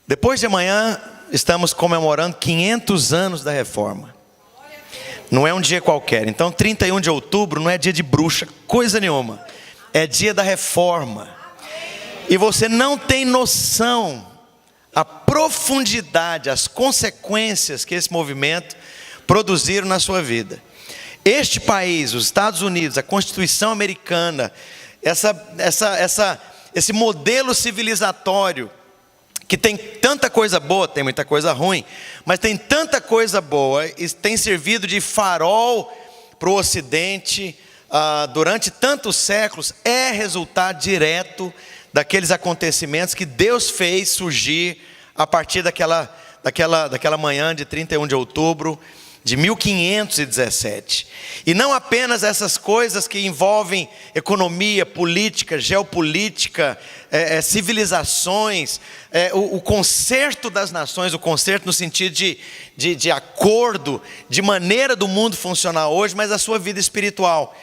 Depois de amanhã, estamos comemorando 500 anos da Reforma. Não é um dia qualquer. Então 31 de outubro não é dia de bruxa, coisa nenhuma. É dia da Reforma. E você não tem noção a profundidade, as consequências que esse movimento produziram na sua vida. Este país, os Estados Unidos, a Constituição americana, esse modelo civilizatório, que tem tanta coisa boa, tem muita coisa ruim, mas tem tanta coisa boa, e tem servido de farol para o Ocidente durante tantos séculos, é resultado direto daqueles acontecimentos que Deus fez surgir a partir daquela manhã de 31 de outubro de 1517. E não apenas essas coisas que envolvem economia, política, geopolítica, civilizações, o concerto das nações, o concerto no sentido de acordo, de maneira do mundo funcionar hoje, mas a sua vida espiritual.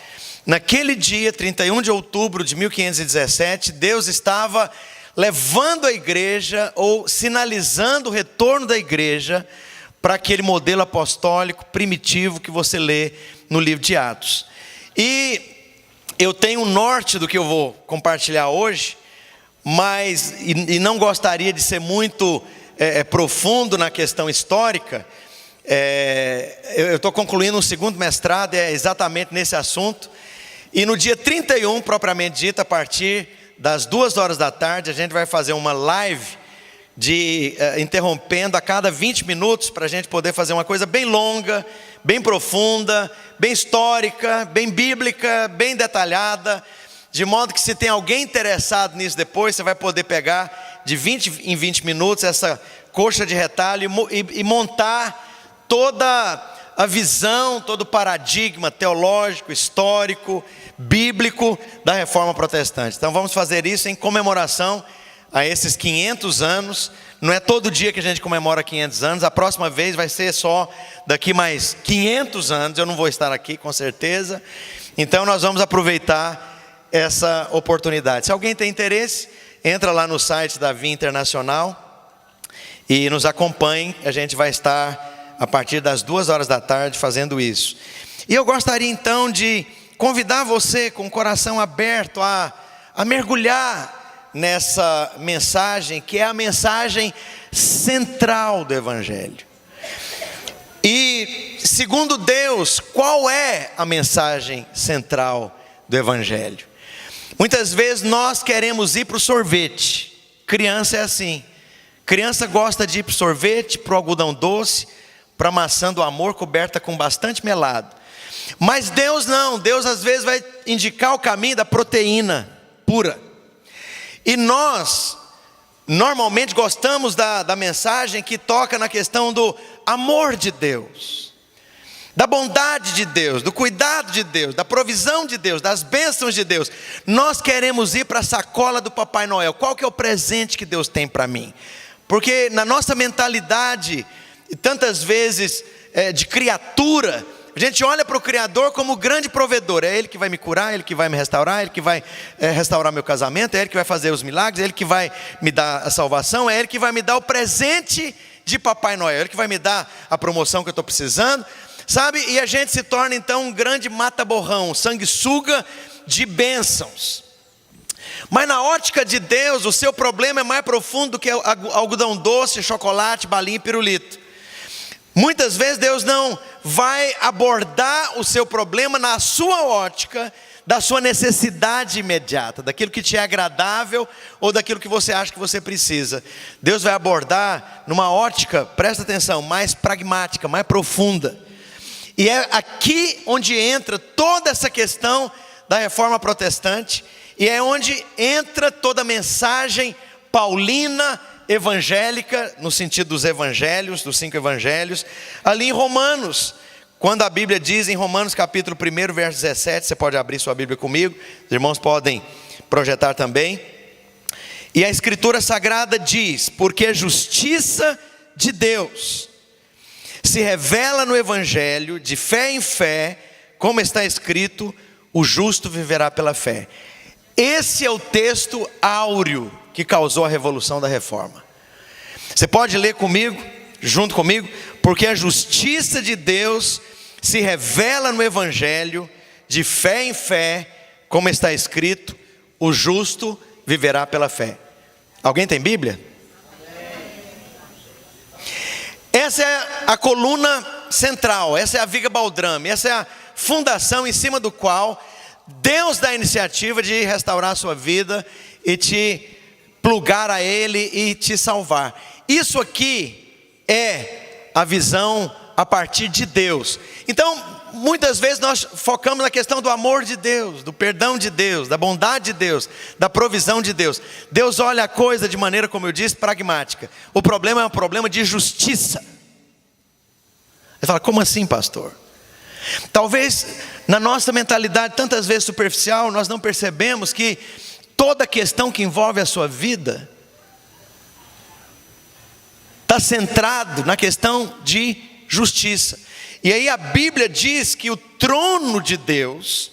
Naquele dia, 31 de outubro de 1517, Deus estava levando a igreja, ou sinalizando o retorno da igreja, para aquele modelo apostólico primitivo que você lê no livro de Atos. E eu tenho um norte do que eu vou compartilhar hoje, mas e não gostaria de ser muito profundo na questão histórica. Eu estou concluindo um segundo mestrado exatamente nesse assunto. E no dia 31, propriamente dito, a partir das 2 horas da tarde, a gente vai fazer uma live interrompendo a cada 20 minutos, para a gente poder fazer uma coisa bem longa, bem profunda, bem histórica, bem bíblica, bem detalhada, de modo que se tem alguém interessado nisso depois, você vai poder pegar de 20 em 20 minutos essa coxa de retalho e montar toda a visão, todo o paradigma teológico, histórico, bíblico da Reforma Protestante. Então vamos fazer isso em comemoração a esses 500 anos, não é todo dia que a gente comemora 500 anos, a próxima vez vai ser só daqui mais 500 anos, eu não vou estar aqui com certeza, então nós vamos aproveitar essa oportunidade. Se alguém tem interesse, entra lá no site da Via Internacional e nos acompanhe, a gente vai estar a partir das 2 horas da tarde fazendo isso. E eu gostaria então de convidar você com o coração aberto a mergulhar nessa mensagem, que é a mensagem central do Evangelho. E, segundo Deus, qual é a mensagem central do Evangelho? Muitas vezes nós queremos ir para o sorvete. Criança é assim. Criança gosta de ir para o sorvete, para o algodão doce, para a maçã do amor coberta com bastante melado. Mas Deus não. Deus às vezes vai indicar o caminho da proteína pura. E nós, normalmente, gostamos da mensagem que toca na questão do amor de Deus, da bondade de Deus, do cuidado de Deus, da provisão de Deus, das bênçãos de Deus. Nós queremos ir para a sacola do Papai Noel. Qual que é o presente que Deus tem para mim? Porque na nossa mentalidade, tantas vezes de criatura, a gente olha para o Criador como o grande provedor. É Ele que vai me curar, é Ele que vai me restaurar, é Ele que vai restaurar meu casamento, é Ele que vai fazer os milagres, é Ele que vai me dar a salvação, é Ele que vai me dar o presente de Papai Noel, é Ele que vai me dar a promoção que eu estou precisando, sabe? E a gente se torna então um grande mata-borrão, um sanguessuga de bênçãos. Mas na ótica de Deus, o seu problema é mais profundo do que algodão doce, chocolate, balinha e pirulito. Muitas vezes Deus não vai abordar o seu problema na sua ótica da sua necessidade imediata, daquilo que te é agradável ou daquilo que você acha que você precisa. Deus vai abordar numa ótica, presta atenção, mais pragmática, mais profunda. E é aqui onde entra toda essa questão da Reforma Protestante, e é onde entra toda a mensagem paulina, evangélica, no sentido dos evangelhos, dos 5 evangelhos, ali em Romanos, quando a Bíblia diz em Romanos capítulo 1, verso 17, você pode abrir sua Bíblia comigo, os irmãos podem projetar também, e a Escritura Sagrada diz: porque a justiça de Deus se revela no Evangelho, de fé em fé, como está escrito, o justo viverá pela fé. Esse é o texto áureo que causou a revolução da Reforma. Você pode ler comigo, junto comigo? Porque a justiça de Deus se revela no Evangelho, de fé em fé, como está escrito: o justo viverá pela fé. Alguém tem Bíblia? Essa é a coluna central, essa é a viga baldrame, essa é a fundação em cima do qual Deus dá a iniciativa de restaurar a sua vida e te plugar a Ele e te salvar. Isso aqui é a visão a partir de Deus. Então, muitas vezes nós focamos na questão do amor de Deus, do perdão de Deus, da bondade de Deus, da provisão de Deus. Deus olha a coisa de maneira, como eu disse, pragmática. O problema é um problema de justiça. Você fala, como assim, pastor? Talvez na nossa mentalidade, tantas vezes superficial, nós não percebemos que toda questão que envolve a sua vida está centrado na questão de justiça. E aí a Bíblia diz que o trono de Deus,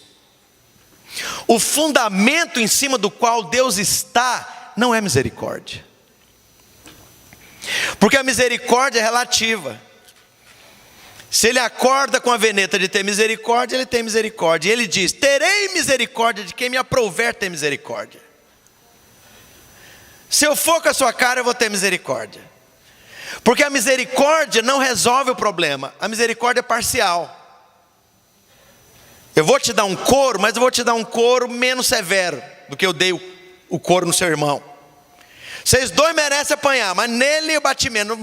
o fundamento em cima do qual Deus está, não é misericórdia. Porque a misericórdia é relativa. Se ele acorda com a veneta de ter misericórdia, ele tem misericórdia. E ele diz: terei misericórdia de quem me aprouver ter misericórdia. Se eu for com a sua cara, eu vou ter misericórdia. Porque a misericórdia não resolve o problema. A misericórdia é parcial. Eu vou te dar um couro, mas eu vou te dar um couro menos severo do que eu dei o couro no seu irmão. Vocês dois merecem apanhar, mas nele eu bati menos,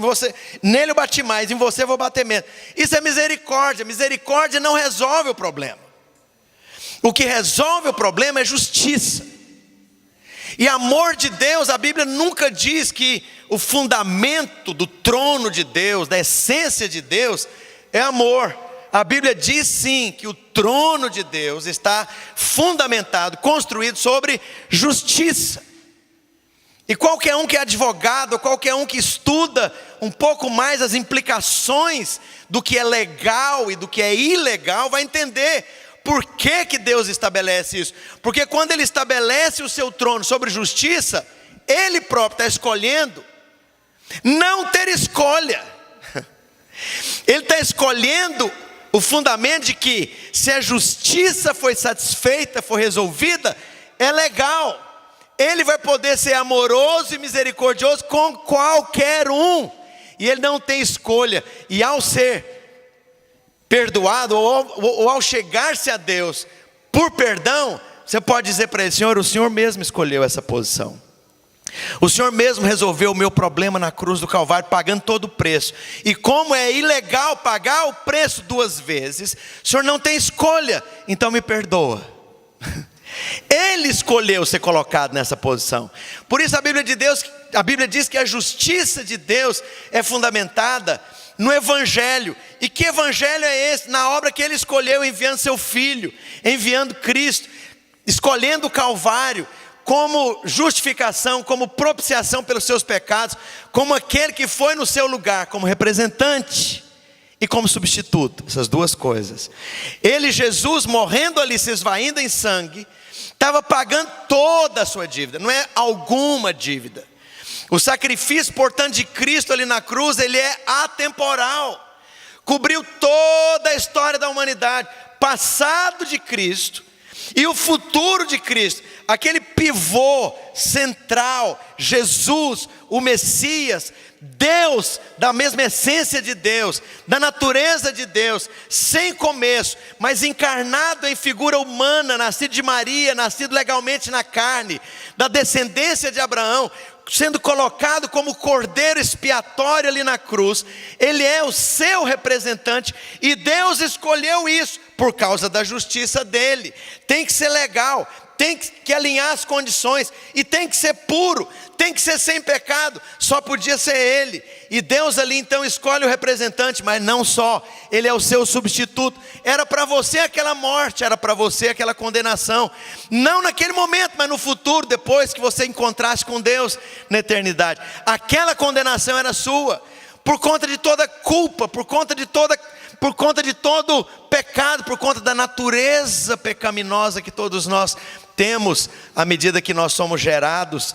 nele eu bati mais, em você eu vou bater menos. Isso é misericórdia. Misericórdia não resolve o problema. O que resolve o problema é justiça. E amor de Deus, a Bíblia nunca diz que o fundamento do trono de Deus, da essência de Deus, é amor. A Bíblia diz sim que o trono de Deus está fundamentado, construído sobre justiça. E qualquer um que é advogado, qualquer um que estuda um pouco mais as implicações do que é legal e do que é ilegal, vai entender por que que Deus estabelece isso. Porque quando Ele estabelece o seu trono sobre justiça, Ele próprio está escolhendo não ter escolha. Ele está escolhendo o fundamento de que se a justiça foi satisfeita, foi resolvida, é legal. Ele vai poder ser amoroso e misericordioso com qualquer um. E Ele não tem escolha. E ao ser perdoado, ou ao chegar-se a Deus por perdão, você pode dizer para Ele: Senhor, o Senhor mesmo escolheu essa posição. O Senhor mesmo resolveu o meu problema na cruz do Calvário, pagando todo o preço. E como é ilegal pagar o preço duas vezes, o Senhor não tem escolha, então me perdoa. Ele escolheu ser colocado nessa posição. Por isso a Bíblia diz que a justiça de Deus é fundamentada no Evangelho. E que Evangelho é esse? Na obra que Ele escolheu, enviando seu Filho, enviando Cristo, escolhendo o Calvário como justificação, como propiciação pelos seus pecados, como aquele que foi no seu lugar, como representante e como substituto. Essas duas coisas. Ele, Jesus, morrendo ali, se esvaindo em sangue, estava pagando toda a sua dívida, não é alguma dívida. O sacrifício, portanto, de Cristo ali na cruz, ele é atemporal. Cobriu toda a história da humanidade, passado de Cristo e o futuro de Cristo. Aquele pivô central, Jesus, o Messias, Deus, da mesma essência de Deus, da natureza de Deus, sem começo, mas encarnado em figura humana, nascido de Maria, nascido legalmente na carne, da descendência de Abraão, sendo colocado como cordeiro expiatório ali na cruz. Ele é o seu representante e Deus escolheu isso por causa da justiça dele. Tem que ser legal, tem que alinhar as condições e tem que ser puro, tem que ser sem pecado. Só podia ser ele. E Deus ali então escolhe o representante, mas não só, ele é o seu substituto. Era para você aquela morte, era para você aquela condenação, não naquele momento, mas no futuro, depois que você encontrasse com Deus na eternidade. Aquela condenação era sua, por conta de toda culpa, por conta de todo pecado, por conta da natureza pecaminosa que todos nós temos à medida que nós somos gerados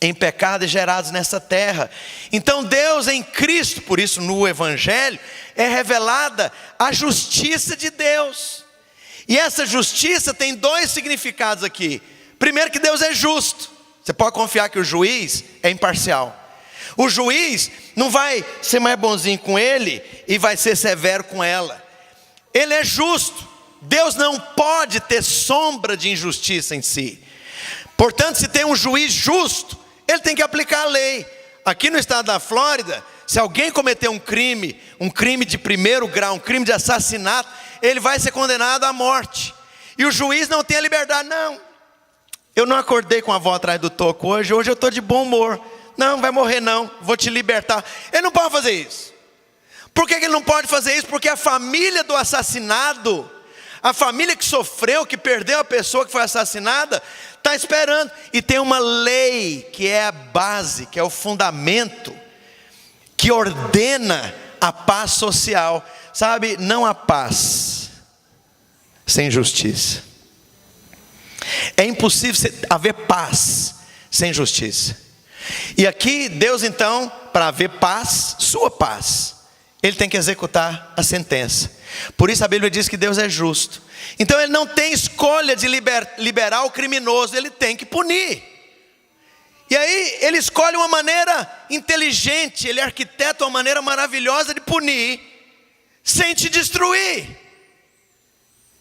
em pecado e gerados nessa terra. Então Deus em Cristo, por isso no Evangelho, é revelada a justiça de Deus. E essa justiça tem dois significados aqui. Primeiro, que Deus é justo. Você pode confiar que o juiz é imparcial. O juiz não vai ser mais bonzinho com ele e vai ser severo com ela. Ele é justo. Deus não pode ter sombra de injustiça em si. Portanto, se tem um juiz justo, ele tem que aplicar a lei. Aqui no estado da Flórida, se alguém cometer um crime de primeiro grau, um crime de assassinato, ele vai ser condenado à morte. E o juiz não tem a liberdade. Não, eu não acordei com a avó atrás do toco hoje eu estou de bom humor. Não, vai morrer não, vou te libertar. Ele não pode fazer isso. Por que ele não pode fazer isso? Porque a família do assassinado, a família que sofreu, que perdeu a pessoa que foi assassinada, está esperando. E tem uma lei que é a base, que é o fundamento, que ordena a paz social. Sabe, não há paz sem justiça. É impossível haver paz sem justiça. E aqui Deus então, para haver paz, sua paz, Ele tem que executar a sentença. Por isso a Bíblia diz que Deus é justo. Então Ele não tem escolha de liberar o criminoso, Ele tem que punir. E aí Ele escolhe uma maneira inteligente, Ele arquiteta uma maneira maravilhosa de punir, sem te destruir.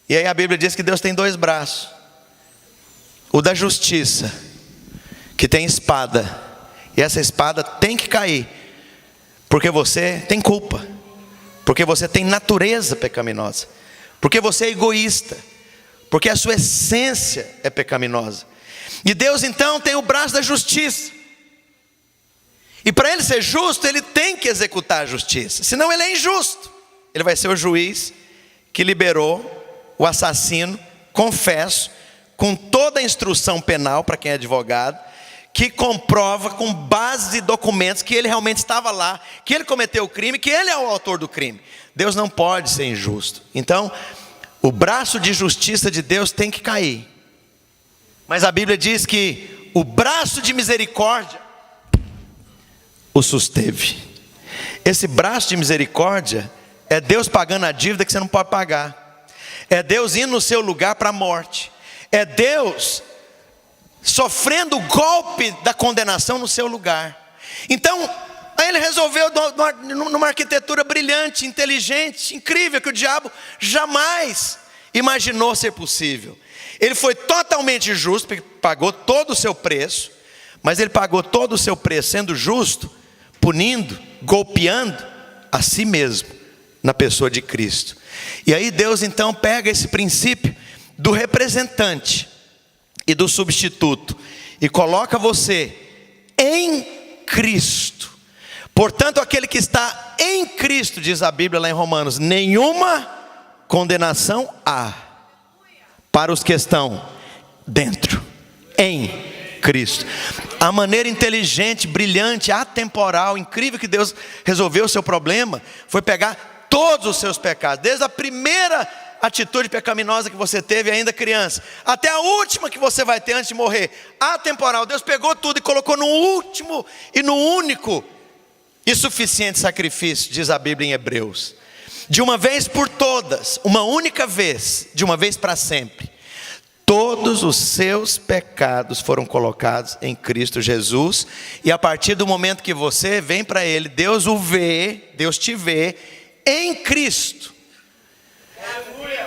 E aí a Bíblia diz que Deus tem dois braços. O da justiça, que tem espada, e essa espada tem que cair, porque você tem culpa, porque você tem natureza pecaminosa, porque você é egoísta, porque a sua essência é pecaminosa. E Deus então tem o braço da justiça, e para Ele ser justo, Ele tem que executar a justiça, senão Ele é injusto. Ele vai ser o juiz que liberou o assassino, confesso, com toda a instrução penal para quem é advogado, que comprova com base de documentos que ele realmente estava lá, que ele cometeu o crime, que ele é o autor do crime. Deus não pode ser injusto. Então, o braço de justiça de Deus tem que cair. Mas a Bíblia diz que o braço de misericórdia o susteve. Esse braço de misericórdia é Deus pagando a dívida que você não pode pagar. É Deus indo no seu lugar para a morte. É Deus sofrendo o golpe da condenação no seu lugar. Então, aí Ele resolveu numa arquitetura brilhante, inteligente, incrível, que o diabo jamais imaginou ser possível. Ele foi totalmente justo, porque pagou todo o seu preço, mas Ele pagou todo o seu preço sendo justo, punindo, golpeando a si mesmo, na pessoa de Cristo. E aí Deus então pega esse princípio do representante e do substituto, e coloca você em Cristo. Portanto, aquele que está em Cristo, diz a Bíblia lá em Romanos, nenhuma condenação há para os que estão dentro, em Cristo. A maneira inteligente, brilhante, atemporal, incrível que Deus resolveu o seu problema, foi pegar todos os seus pecados, desde a primeira atitude pecaminosa que você teve ainda criança, até a última que você vai ter antes de morrer, atemporal. Deus pegou tudo e colocou no último e no único e suficiente sacrifício, diz a Bíblia em Hebreus. De uma vez por todas, uma única vez, de uma vez para sempre, todos os seus pecados foram colocados em Cristo Jesus. E a partir do momento que você vem para Ele, Deus o vê, Deus te vê em Cristo.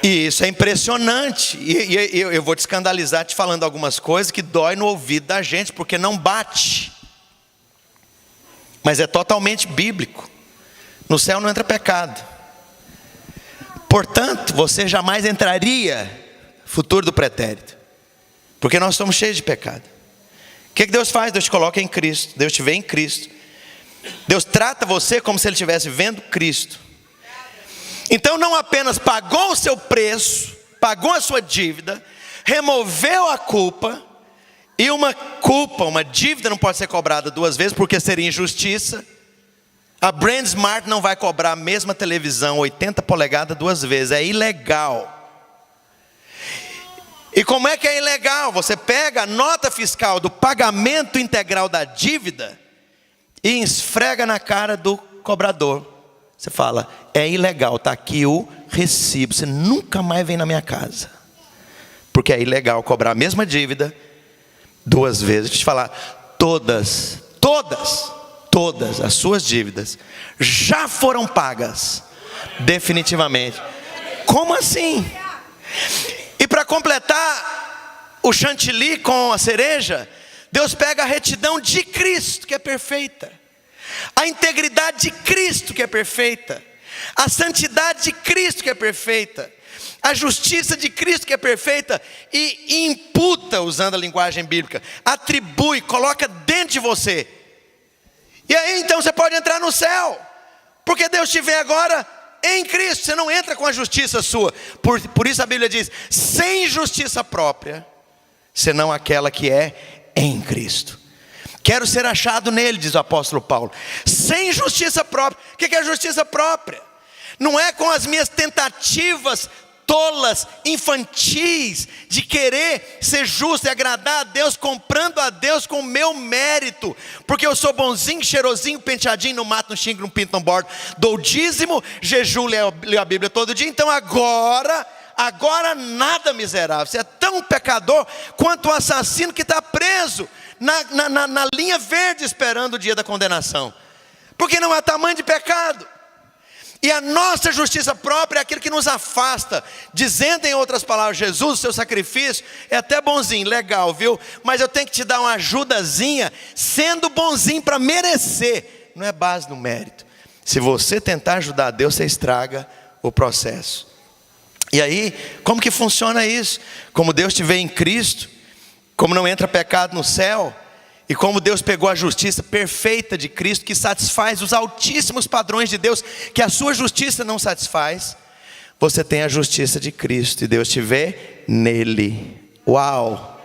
E isso é impressionante. E eu vou te escandalizar te falando algumas coisas que dói no ouvido da gente, porque não bate. Mas é totalmente bíblico. No céu não entra pecado. Portanto, você jamais entraria, futuro do pretérito, porque nós somos cheios de pecado. O que Deus faz? Deus te coloca em Cristo. Deus te vê em Cristo. Deus trata você como se Ele estivesse vendo Cristo. Então não apenas pagou o seu preço, pagou a sua dívida, removeu a culpa. E uma dívida não pode ser cobrada duas vezes, porque seria injustiça. A Brand Smart não vai cobrar a mesma televisão 80 polegadas duas vezes, é ilegal. E como é que é ilegal? Você pega a nota fiscal do pagamento integral da dívida e esfrega na cara do cobrador. Você fala, é ilegal, está aqui o recibo, você nunca mais vem na minha casa. Porque é ilegal cobrar a mesma dívida 2 vezes. Deixa eu te falar, todas as suas dívidas já foram pagas definitivamente. Como assim? E para completar o chantilly com a cereja, Deus pega a retidão de Cristo, que é perfeita, a integridade de Cristo, que é perfeita, a santidade de Cristo, que é perfeita, a justiça de Cristo, que é perfeita, e imputa, usando a linguagem bíblica, atribui, coloca dentro de você. E aí então você pode entrar no céu, porque Deus te vê agora em Cristo. Você não entra com a justiça sua. Por isso a Bíblia diz, sem justiça própria, senão aquela que é em Cristo. Quero ser achado nele, diz o apóstolo Paulo. Sem justiça própria. O que é justiça própria? Não é com as minhas tentativas tolas, infantis, de querer ser justo e agradar a Deus, comprando a Deus com o meu mérito, porque eu sou bonzinho, cheirosinho, penteadinho, não mato, não xingo, não pinto, não bordo, dou dízimo, jejuo, leio a Bíblia todo dia. Então agora nada, miserável, você é tão pecador quanto o assassino que está preso na linha verde, esperando o dia da condenação, porque não há tamanho de pecado. E a nossa justiça própria é aquilo que nos afasta, dizendo em outras palavras, Jesus, o seu sacrifício é até bonzinho, legal, viu? Mas eu tenho que te dar uma ajudazinha, sendo bonzinho para merecer. Não é base no mérito. Se você tentar ajudar Deus, você estraga o processo. E aí, como que funciona isso? Como Deus te vê em Cristo, como não entra pecado no céu, e como Deus pegou a justiça perfeita de Cristo, que satisfaz os altíssimos padrões de Deus, que a sua justiça não satisfaz, você tem a justiça de Cristo, e Deus te vê nele. Uau!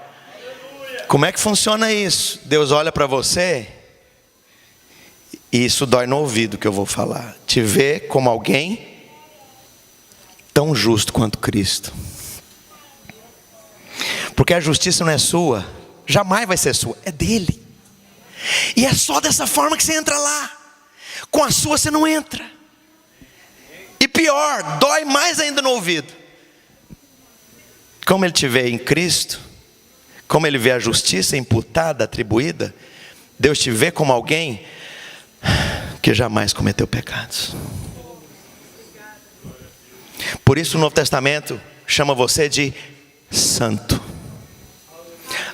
Como é que funciona isso? Deus olha para você, e isso dói no ouvido que eu vou falar, te vê como alguém tão justo quanto Cristo. Porque a justiça não é sua, jamais vai ser sua, é dele. E é só dessa forma que você entra lá. Com a sua você não entra. E pior, dói mais ainda no ouvido. Como ele te vê em Cristo, como ele vê a justiça imputada, atribuída, Deus te vê como alguém que jamais cometeu pecados. Por isso o Novo Testamento chama você de santo.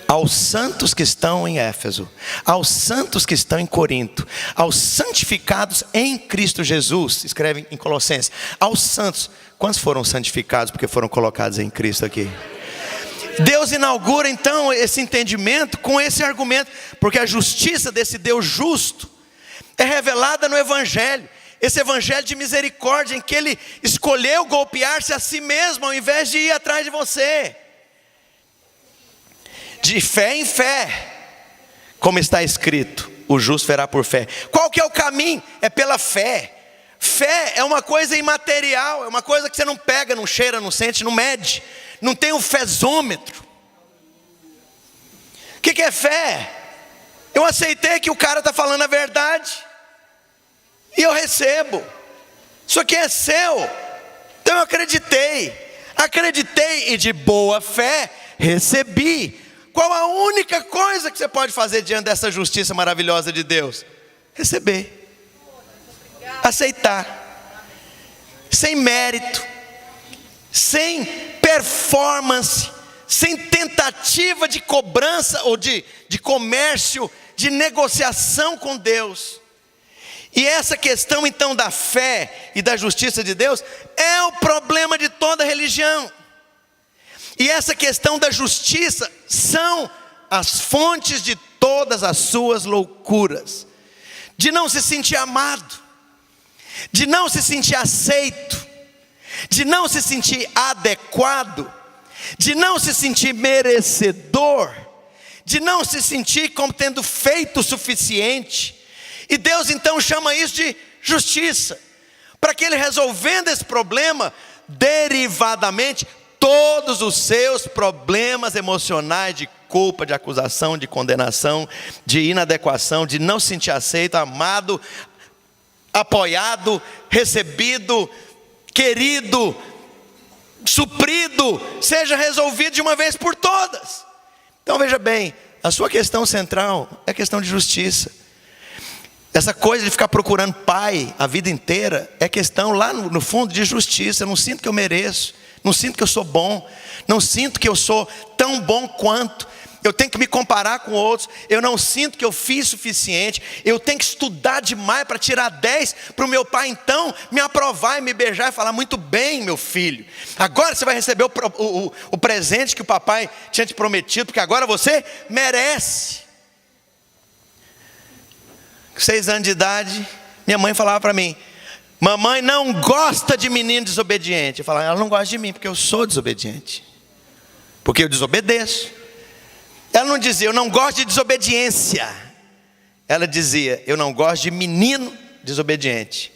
Aos santos que estão em Éfeso, aos santos que estão em Corinto, aos santificados em Cristo Jesus, escreve em Colossenses, aos santos, quantos foram santificados porque foram colocados em Cristo aqui? Deus inaugura então esse entendimento com esse argumento, porque a justiça desse Deus justo é revelada no Evangelho, esse Evangelho de misericórdia, em que Ele escolheu golpear-se a si mesmo, ao invés de ir atrás de você. De fé em fé, como está escrito, o justo verá por fé. Qual que é o caminho? É pela fé. Fé é uma coisa imaterial, é uma coisa que você não pega, não cheira, não sente, não mede, não tem um fezômetro. O que é fé? Eu aceitei que o cara está falando a verdade, e eu recebo. Isso aqui é seu, então eu acreditei e de boa fé recebi. Qual a única coisa que você pode fazer diante dessa justiça maravilhosa de Deus? Receber, aceitar, sem mérito, sem performance, sem tentativa de cobrança ou de comércio, de negociação com Deus. E essa questão então da fé e da justiça de Deus é o problema de toda religião. E essa questão da justiça são as fontes de todas as suas loucuras. De não se sentir amado, de não se sentir aceito, de não se sentir adequado, de não se sentir merecedor, de não se sentir como tendo feito o suficiente. E Deus então chama isso de justiça, para que Ele, resolvendo esse problema, derivadamente, todos os seus problemas emocionais de culpa, de acusação, de condenação, de inadequação, de não se sentir aceito, amado, apoiado, recebido, querido, suprido, seja resolvido de uma vez por todas. Então veja bem, a sua questão central é a questão de justiça. Essa coisa de ficar procurando pai a vida inteira é questão lá no fundo de justiça. Eu não sinto que eu mereço, não sinto que eu sou bom, não sinto que eu sou tão bom quanto. Eu tenho que me comparar com outros, eu não sinto que eu fiz suficiente, eu tenho que estudar demais para tirar 10, para o meu pai então me aprovar e me beijar e falar: muito bem, meu filho, agora você vai receber o presente que o papai tinha te prometido, porque agora você merece. Com 6 anos de idade, minha mãe falava para mim: mamãe não gosta de menino desobediente. Eu falava: ela não gosta de mim porque eu sou desobediente, porque eu desobedeço. Ela não dizia: eu não gosto de desobediência. Ela dizia: eu não gosto de menino desobediente.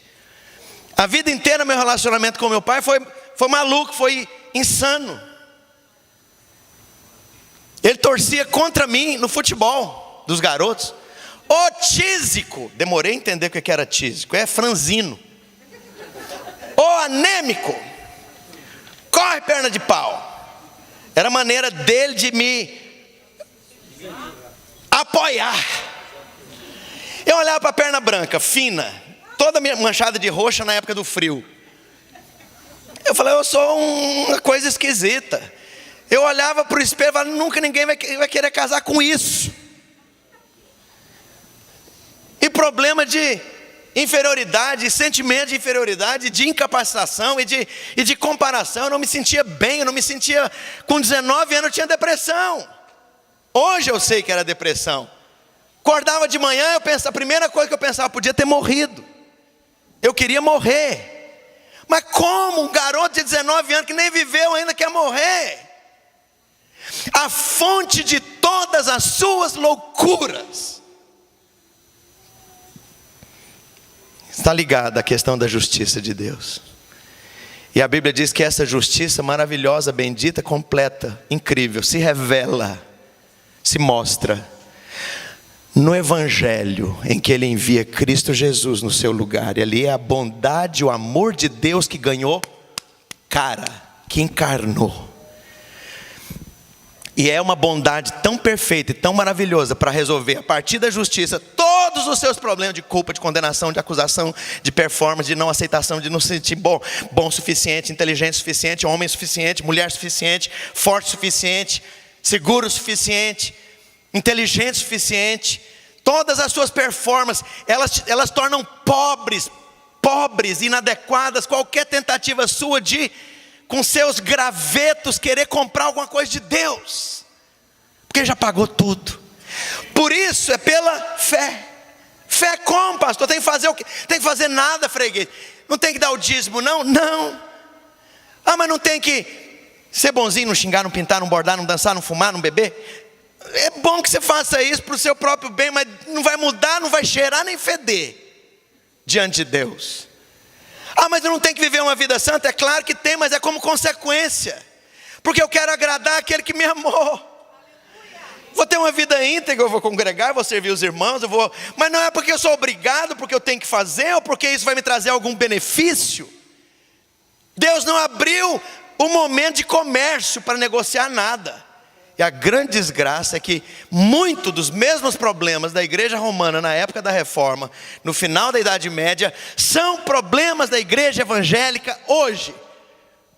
A vida inteira meu relacionamento com meu pai foi maluco, foi insano. Ele torcia contra mim no futebol dos garotos. Ô tísico, demorei a entender o que era tísico, é franzino. Ô anêmico, corre perna de pau. Era a maneira dele de me apoiar. Eu olhava para a perna branca, fina, toda manchada de roxa na época do frio. Eu falei: eu sou uma coisa esquisita. Eu olhava para o espelho e falava: nunca ninguém vai querer casar com isso. E problema de inferioridade, sentimento de inferioridade, de incapacitação e de comparação. Eu não me sentia bem, eu não me sentia. Com 19 anos eu tinha depressão. Hoje eu sei que era depressão. Acordava de manhã, a primeira coisa que eu pensava: podia ter morrido. Eu queria morrer. Mas como um garoto de 19 anos que nem viveu ainda quer morrer? A fonte de todas as suas loucuras está ligada à questão da justiça de Deus. E a Bíblia diz que essa justiça maravilhosa, bendita, completa, incrível, se revela, se mostra no Evangelho, em que Ele envia Cristo Jesus no seu lugar. E ali é a bondade, o amor de Deus que ganhou cara, que encarnou. E é uma bondade tão perfeita e tão maravilhosa para resolver, a partir da justiça, todos os seus problemas de culpa, de condenação, de acusação, de performance, de não aceitação, de não se sentir bom o suficiente, inteligente o suficiente, homem suficiente, mulher suficiente, forte o suficiente, seguro o suficiente, inteligente o suficiente. Todas as suas performances, elas tornam pobres, inadequadas, qualquer tentativa sua de, com seus gravetos, querer comprar alguma coisa de Deus, porque já pagou tudo. Por isso é pela fé. Fé como, pastor? Tem que fazer o quê? Tem que fazer nada, freguês. Não tem que dar o dízimo, não? Não. Ah, mas não tem que ser bonzinho, não xingar, não pintar, não bordar, não dançar, não fumar, não beber? É bom que você faça isso para o seu próprio bem, mas não vai mudar, não vai cheirar nem feder diante de Deus. Ah, mas eu não tenho que viver uma vida santa? É claro que tem, mas é como consequência, porque eu quero agradar aquele que me amou. Vou ter uma vida íntegra, eu vou congregar, eu vou servir os irmãos, mas não é porque eu sou obrigado, porque eu tenho que fazer, ou porque isso vai me trazer algum benefício. Deus não abriu o momento de comércio para negociar nada. E a grande desgraça é que muito dos mesmos problemas da igreja romana na época da reforma, no final da Idade Média, são problemas da igreja evangélica hoje.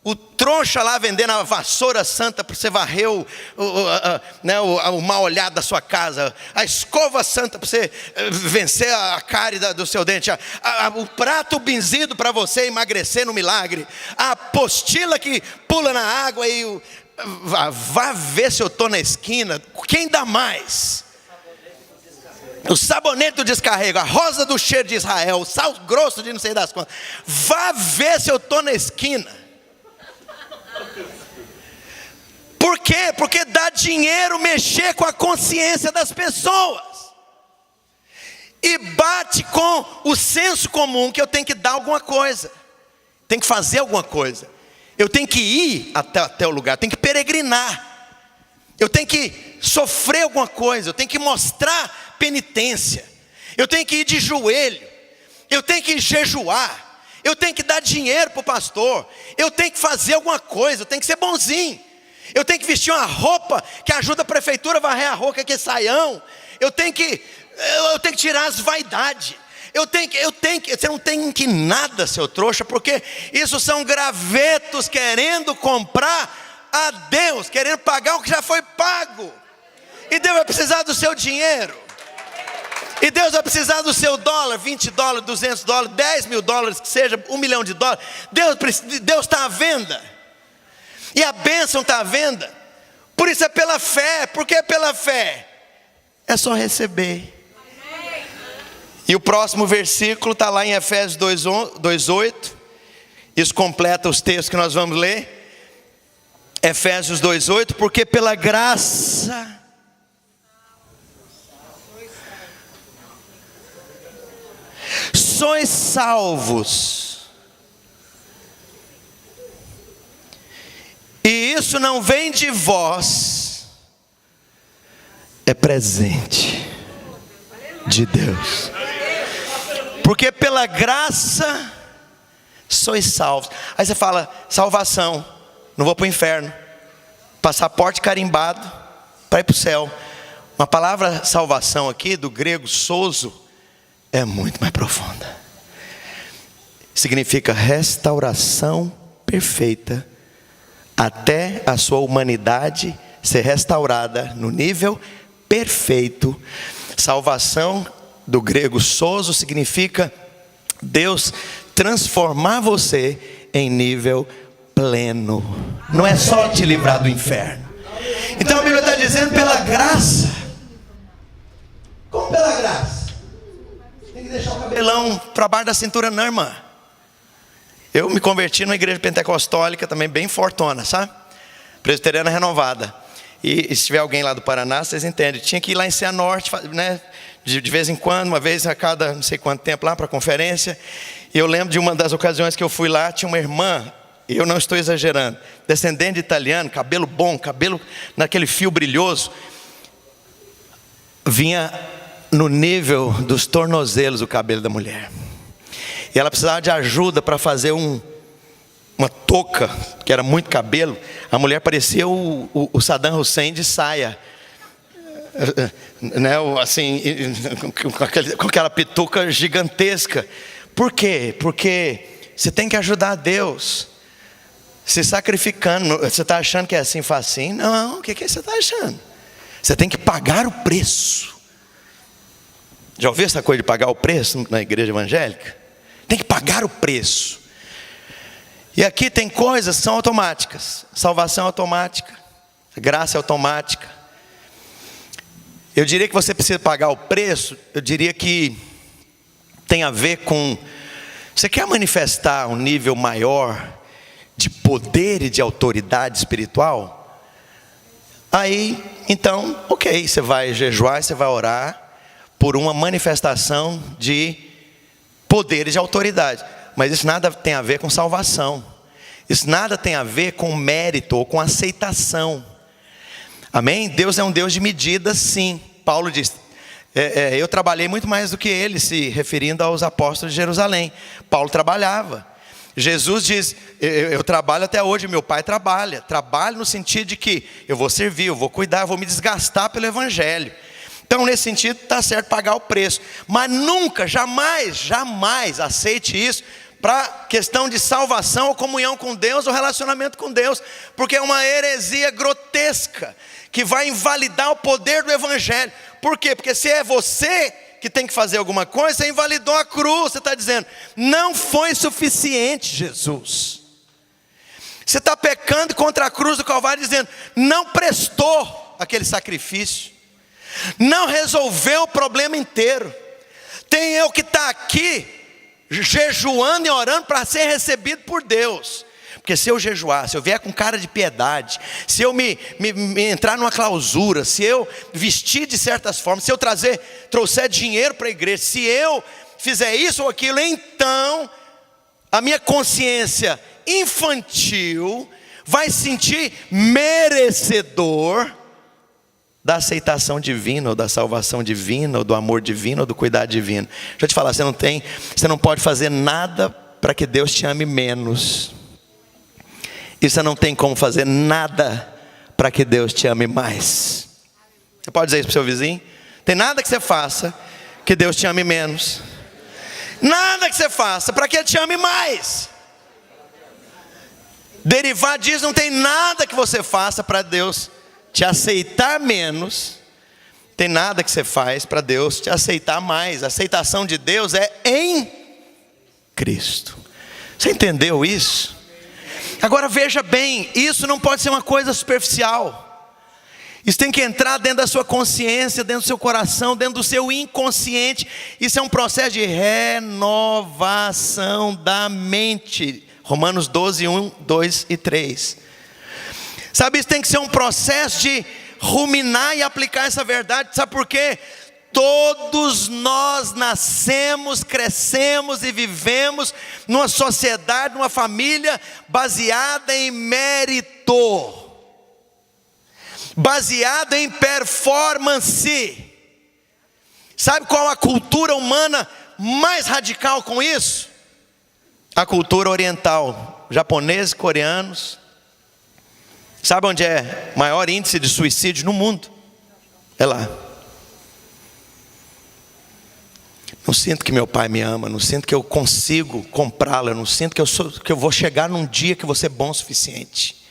O trouxa lá vendendo a vassoura santa para você varrer o mal olhado da sua casa, a escova santa para você vencer a cárie do seu dente, o prato benzido para você emagrecer no milagre, a apostila que pula na água e vá ver se eu estou na esquina. Quem dá mais? O sabonete do descarrego, a rosa do cheiro de Israel, o sal grosso de não sei das quantas. Vá ver se eu estou na esquina. Por quê? Porque dá dinheiro mexer com a consciência das pessoas. E bate com o senso comum que eu tenho que dar alguma coisa, tenho que fazer alguma coisa. Eu tenho que ir até o lugar, tenho que peregrinar. Eu tenho que sofrer alguma coisa, eu tenho que mostrar penitência. Eu tenho que ir de joelho, eu tenho que jejuar, eu tenho que dar dinheiro para o pastor, eu tenho que fazer alguma coisa, eu tenho que ser bonzinho. Eu tenho que vestir uma roupa que ajuda a prefeitura a varrer a rua, que é saião. Eu tenho que tirar as vaidades. Você não tem que nada, seu trouxa, porque isso são gravetos querendo comprar a Deus, querendo pagar o que já foi pago. E Deus vai precisar do seu dinheiro. E Deus vai precisar do seu dólar, $20, $200, $10 mil, que seja, $1 milhão. Deus está à venda. E a bênção está à venda. Por isso é pela fé. Por que pela fé? É só receber. E o próximo versículo está lá em Efésios 2:8. Isso completa os textos que nós vamos ler. Efésios 2:8. Porque pela graça sois salvos. E isso não vem de vós, é presente de Deus. Porque pela graça sois salvos. Aí você fala, salvação, não vou para o inferno, passaporte carimbado para ir para o céu. Uma palavra salvação aqui, do grego sozo, é muito mais profunda. Significa restauração perfeita, até a sua humanidade ser restaurada no nível perfeito. Salvação, do grego sozo, significa Deus transformar você em nível pleno. Não é só te livrar do inferno. Então a Bíblia está dizendo pela graça. Como pela graça? Tem que deixar o cabelão para baixo da cintura, não, irmã. Eu me converti numa igreja pentecostólica também bem fortona, sabe? Presbiteriana renovada. E se tiver alguém lá do Paraná, vocês entendem. Tinha que ir lá em Cianorte, né? De vez em quando, uma vez a cada não sei quanto tempo lá para a conferência. E eu lembro de uma das ocasiões que eu fui lá, tinha uma irmã, e eu não estou exagerando, descendente de italiano, cabelo bom, cabelo naquele fio brilhoso. Vinha no nível dos tornozelos o cabelo da mulher. E ela precisava de ajuda para fazer uma touca, que era muito cabelo. A mulher parecia o Saddam Hussein de saia, né? Assim, com aquela pituca gigantesca. Por quê? Porque você tem que ajudar a Deus, se sacrificando. Você está achando que é assim facinho? Não, o que você está achando? Você tem que pagar o preço. Já ouviu essa coisa de pagar o preço na igreja evangélica? Tem que pagar o preço. E aqui tem coisas que são automáticas. Salvação é automática, graça é automática. Eu diria que você precisa pagar o preço. Eu diria que tem a ver com, você quer manifestar um nível maior de poder e de autoridade espiritual? Aí, então, ok, você vai jejuar, você vai orar por uma manifestação de poderes de autoridade. Mas isso nada tem a ver com salvação. Isso nada tem a ver com mérito ou com aceitação. Amém? Deus é um Deus de medidas, sim. Paulo diz, eu trabalhei muito mais do que ele, se referindo aos apóstolos de Jerusalém. Paulo trabalhava. Jesus diz, eu trabalho até hoje, meu pai trabalha. Trabalho no sentido de que eu vou servir, eu vou cuidar, eu vou me desgastar pelo evangelho. Então, nesse sentido, está certo pagar o preço. Mas nunca, jamais aceite isso para questão de salvação ou comunhão com Deus ou relacionamento com Deus. Porque é uma heresia grotesca que vai invalidar o poder do evangelho. Por quê? Porque se é você que tem que fazer alguma coisa, você invalidou a cruz. Você está dizendo, não foi suficiente, Jesus. Você está pecando contra a cruz do Calvário, dizendo, não prestou aquele sacrifício. Não resolveu o problema inteiro. Tem eu que está aqui jejuando e orando para ser recebido por Deus. Porque se eu jejuar, se eu vier com cara de piedade, se eu me entrar numa clausura, se eu vestir de certas formas, se eu trouxer dinheiro para a igreja, se eu fizer isso ou aquilo, então a minha consciência infantil vai sentir merecedor da aceitação divina, ou da salvação divina, ou do amor divino, ou do cuidado divino. Deixa eu te falar, você não pode fazer nada para que Deus te ame menos. E você não tem como fazer nada para que Deus te ame mais. Você pode dizer isso para o seu vizinho? Tem nada que você faça que Deus te ame menos. Nada que você faça para que Ele te ame mais. Derivado disso, não tem nada que você faça para Deus te aceitar menos. Tem nada que você faz para Deus te aceitar mais. A aceitação de Deus é em Cristo. Você entendeu isso? Agora veja bem, isso não pode ser uma coisa superficial. Isso tem que entrar dentro da sua consciência, dentro do seu coração, dentro do seu inconsciente. Isso é um processo de renovação da mente. Romanos 12, 1, 2 e 3. Sabe, isso tem que ser um processo de ruminar e aplicar essa verdade. Sabe por quê? Todos nós nascemos, crescemos e vivemos numa sociedade, numa família baseada em mérito, baseada em performance. Sabe qual a cultura humana mais radical com isso? A cultura oriental, japoneses, coreanos. Sabe onde é o maior índice de suicídio no mundo? É lá. Não sinto que meu pai me ama, não sinto que eu consigo comprá-lo, eu não sinto que eu vou chegar num dia que vou ser bom o suficiente.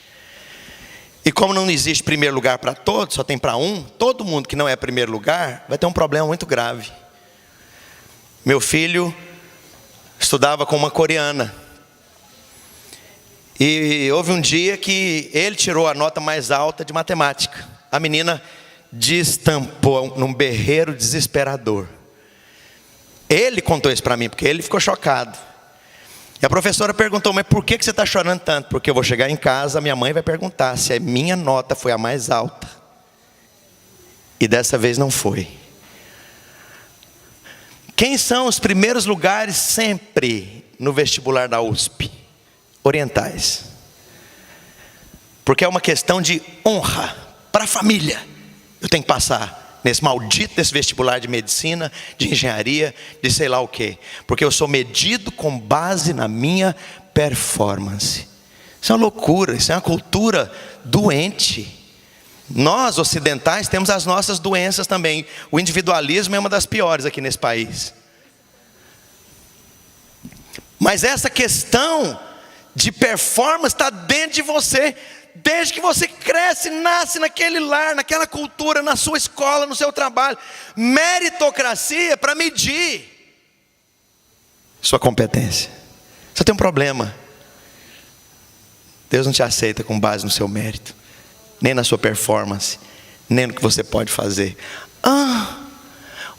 E como não existe primeiro lugar para todos, só tem para um, todo mundo que não é primeiro lugar vai ter um problema muito grave. Meu filho estudava com uma coreana. E houve um dia que ele tirou a nota mais alta de matemática. A menina destampou num berreiro desesperador. Ele contou isso para mim, porque ele ficou chocado. E a professora perguntou, mas por que você está chorando tanto? Porque eu vou chegar em casa, minha mãe vai perguntar se a minha nota foi a mais alta. E dessa vez não foi. Quem são os primeiros lugares sempre no vestibular da USP? Orientais. Porque é uma questão de honra para a família. Eu tenho que passar nesse vestibular de medicina, de engenharia, de sei lá o quê. Porque eu sou medido com base na minha performance. Isso é uma loucura, isso é uma cultura doente. Nós ocidentais temos as nossas doenças também. O individualismo é uma das piores aqui nesse país. Mas essa questão de performance está dentro de você. Desde que você cresce, nasce naquele lar, naquela cultura, na sua escola, no seu trabalho. Meritocracia para medir sua competência. Você tem um problema. Deus não te aceita com base no seu mérito, nem na sua performance, nem no que você pode fazer.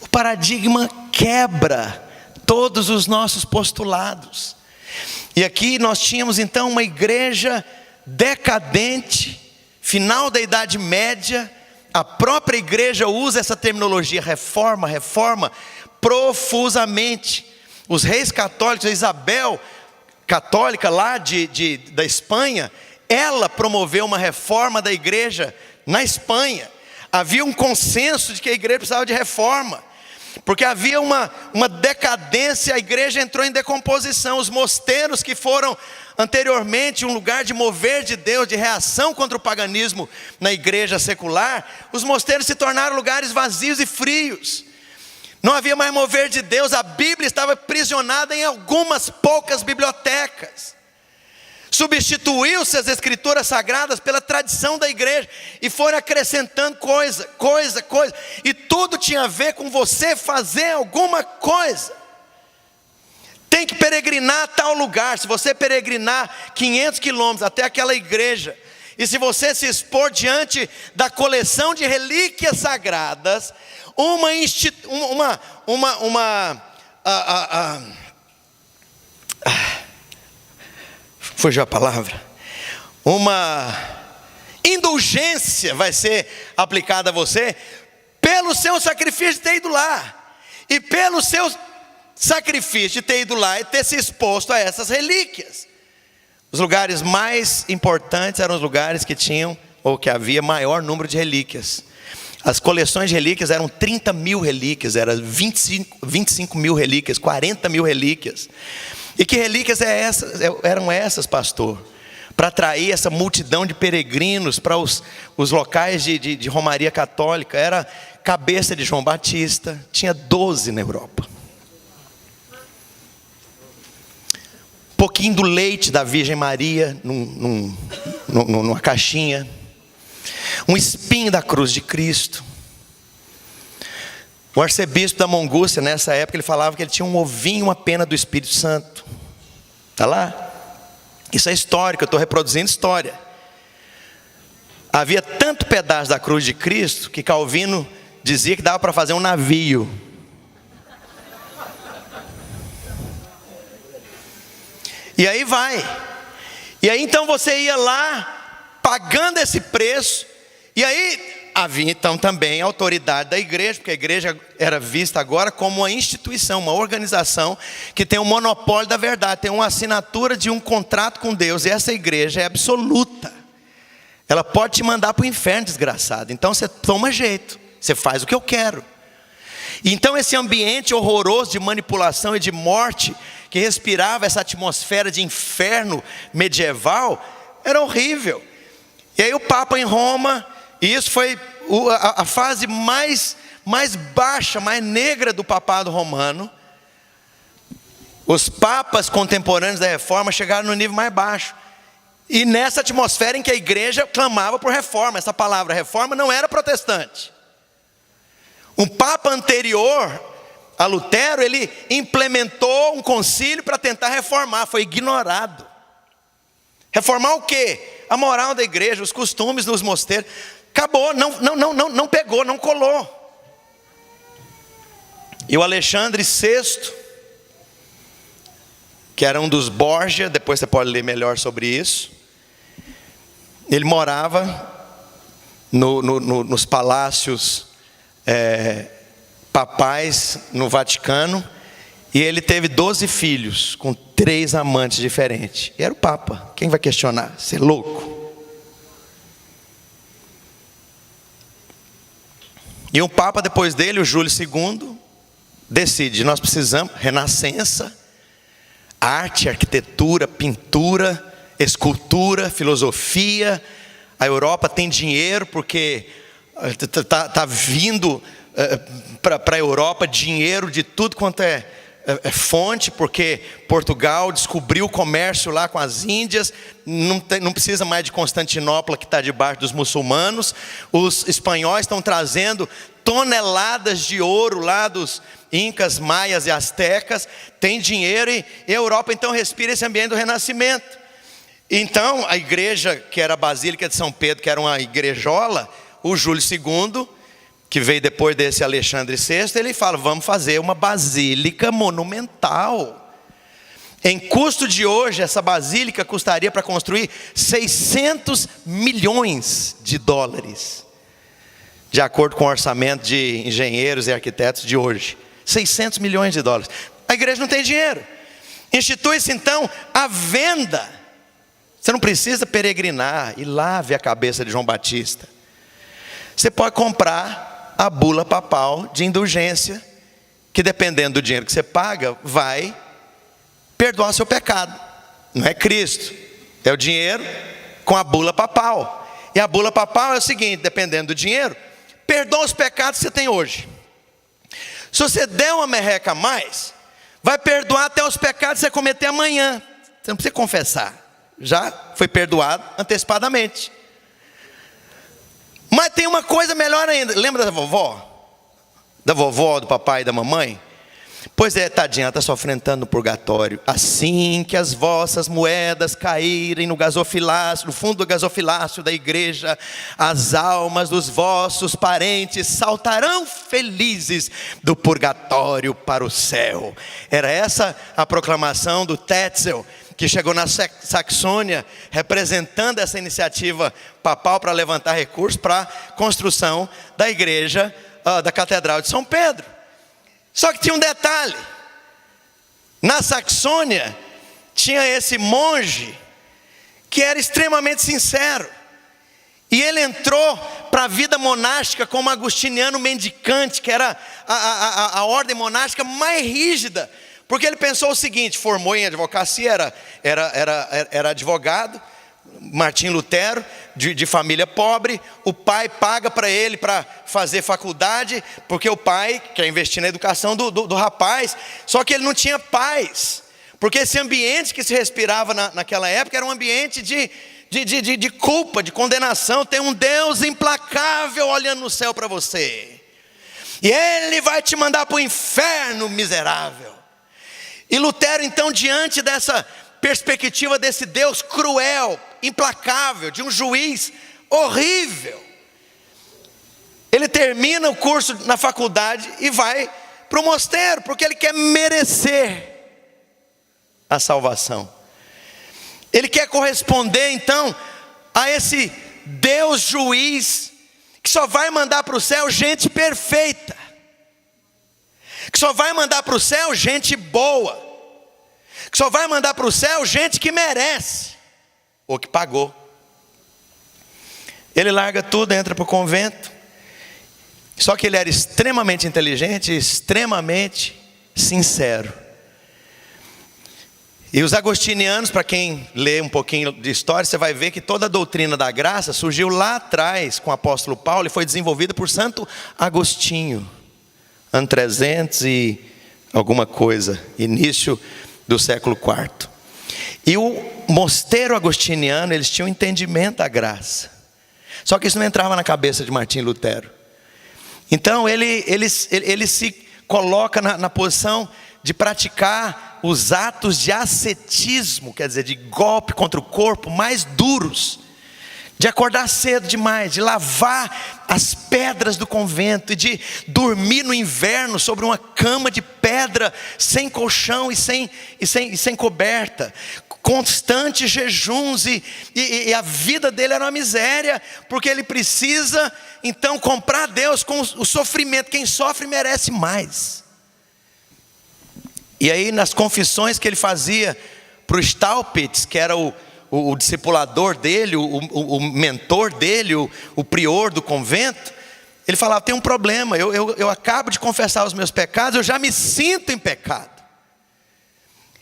O paradigma quebra todos os nossos postulados. E aqui nós tínhamos então uma igreja decadente, final da Idade Média. A própria igreja usa essa terminologia, reforma profusamente. Os reis católicos, a Isabel, católica lá da Espanha, ela promoveu uma reforma da igreja na Espanha. Havia um consenso de que a igreja precisava de reforma, porque havia uma decadência, a igreja entrou em decomposição. Os mosteiros, que foram anteriormente um lugar de mover de Deus, de reação contra o paganismo na igreja secular, os mosteiros se tornaram lugares vazios e frios. Não havia mais mover de Deus, a Bíblia estava aprisionada em algumas poucas bibliotecas. Substituiu-se as escrituras sagradas pela tradição da igreja, e foram acrescentando coisa, e tudo tinha a ver com você fazer alguma coisa. Tem que peregrinar a tal lugar. Se você peregrinar 500 quilômetros até aquela igreja, e se você se expor diante da coleção de relíquias sagradas, fugiu a palavra, uma indulgência vai ser aplicada a você pelo seu sacrifício de ter ido lá, e pelo seu sacrifício de ter ido lá e ter se exposto a essas relíquias. os lugares mais importantes eram os lugares que tinham, ou que havia maior número de relíquias. As coleções de relíquias eram 30 mil relíquias, eram 25 mil relíquias, 40 mil relíquias. E que relíquias eram essas, pastor? Para atrair essa multidão de peregrinos para os locais de romaria católica. Era cabeça de João Batista, tinha 12 na Europa. Um pouquinho do leite da Virgem Maria, numa caixinha. Um espinho da cruz de Cristo. O arcebispo da Mongústia, nessa época, ele falava que ele tinha um ovinho, uma pena do Espírito Santo. Está lá? Isso é histórico, eu estou reproduzindo história. Havia tanto pedaço da cruz de Cristo, que Calvino dizia que dava para fazer um navio. E aí vai. E aí então você ia lá, pagando esse preço. E aí havia então também a autoridade da igreja, porque a igreja era vista agora como uma instituição, uma organização que tem um monopólio da verdade, tem uma assinatura de um contrato com Deus, e essa igreja é absoluta. Ela pode te mandar para o inferno, desgraçado. Então você toma jeito, você faz o que eu quero. E então esse ambiente horroroso de manipulação e de morte, que respirava essa atmosfera de inferno medieval, era horrível. E aí o Papa em Roma, e isso foi a fase mais baixa, mais negra do papado romano. Os papas contemporâneos da reforma chegaram no nível mais baixo. E nessa atmosfera em que a igreja clamava por reforma. Essa palavra reforma não era protestante. Um papa anterior a Lutero, ele implementou um concílio para tentar reformar, foi ignorado. Reformar o quê? A moral da igreja, os costumes dos mosteiros. Acabou, não pegou, não colou. E o Alexandre VI, que era um dos Borgia, depois você pode ler melhor sobre isso. Ele morava nos palácios papais no Vaticano. E ele teve 12 filhos, com 3 amantes diferentes. E era o Papa. Quem vai questionar? Você é louco? E um Papa depois dele, o Júlio II, decide: nós precisamos renascença, arte, arquitetura, pintura, escultura, filosofia. A Europa tem dinheiro porque está vindo para a Europa dinheiro de tudo quanto é fonte, porque Portugal descobriu o comércio lá com as Índias, não precisa mais de Constantinopla, que está debaixo dos muçulmanos. Os espanhóis estão trazendo toneladas de ouro lá dos incas, maias e astecas. Tem dinheiro, e a Europa então respira esse ambiente do renascimento. Então a igreja, que era a Basílica de São Pedro, que era uma igrejola, o Júlio II, que veio depois desse Alexandre VI, ele fala: vamos fazer uma basílica monumental. Em custo de hoje, essa basílica custaria para construir 600 milhões de dólares, de acordo com o orçamento de engenheiros e arquitetos de hoje. 600 milhões de dólares. A igreja não tem dinheiro. Institui-se então a venda. Você não precisa peregrinar e lá ver a cabeça de João Batista. Você pode comprar a bula papal de indulgência, que dependendo do dinheiro que você paga, vai perdoar seu pecado. Não é Cristo, é o dinheiro com a bula papal. E a bula papal é o seguinte: dependendo do dinheiro, perdoa os pecados que você tem hoje. Se você der uma merreca a mais, vai perdoar até os pecados que você cometer amanhã. Você não precisa confessar, já foi perdoado antecipadamente. Mas tem uma coisa melhor ainda. Lembra da vovó? Da vovó, do papai e da mamãe? Pois é, tadinha, ela está sofrendo tanto no purgatório. Assim que as vossas moedas caírem no gasofilácio, no fundo do gasofilácio da igreja, as almas dos vossos parentes saltarão felizes do purgatório para o céu. Era essa a proclamação do Tetzel, que chegou na Saxônia, representando essa iniciativa papal para levantar recursos para a construção da igreja da Catedral de São Pedro. Só que tinha um detalhe: na Saxônia tinha esse monge que era extremamente sincero. E ele entrou para a vida monástica como agostiniano mendicante, que era a ordem monástica mais rígida. Porque ele pensou o seguinte: formou em advocacia, era advogado, Martim Lutero, de família pobre. O pai paga para ele para fazer faculdade, porque o pai quer investir na educação do rapaz. Só que ele não tinha paz, porque esse ambiente que se respirava naquela época era um ambiente de culpa, de condenação. Tem um Deus implacável olhando no céu para você, e Ele vai te mandar para o inferno, miserável. E Lutero, então, diante dessa perspectiva desse Deus cruel, implacável, de um juiz horrível, ele termina o curso na faculdade e vai para o mosteiro, porque ele quer merecer a salvação. Ele quer corresponder então a esse Deus juiz, que só vai mandar para o céu gente perfeita, que só vai mandar para o céu gente boa, que só vai mandar para o céu gente que merece, ou que pagou. Ele larga tudo, entra para o convento. Só que ele era extremamente inteligente e extremamente sincero. E os agostinianos, para quem lê um pouquinho de história, você vai ver que toda a doutrina da graça surgiu lá atrás com o apóstolo Paulo e foi desenvolvida por Santo Agostinho, ano 300 e alguma coisa, início do século IV. E o mosteiro agostiniano, eles tinham entendimento da graça. Só que isso não entrava na cabeça de Martim Lutero. Então ele se coloca na posição de praticar os atos de ascetismo, quer dizer, de golpe contra o corpo mais duros, de acordar cedo demais, de lavar as pedras do convento e de dormir no inverno sobre uma cama de pedra, sem colchão e sem coberta, constantes jejuns, e a vida dele era uma miséria, porque ele precisa então comprar Deus com o sofrimento. Quem sofre merece mais. E aí, nas confissões que ele fazia para o Staupitz, que era o discipulador dele, o mentor dele, o prior do convento, ele falava: tem um problema, eu acabo de confessar os meus pecados, eu já me sinto em pecado,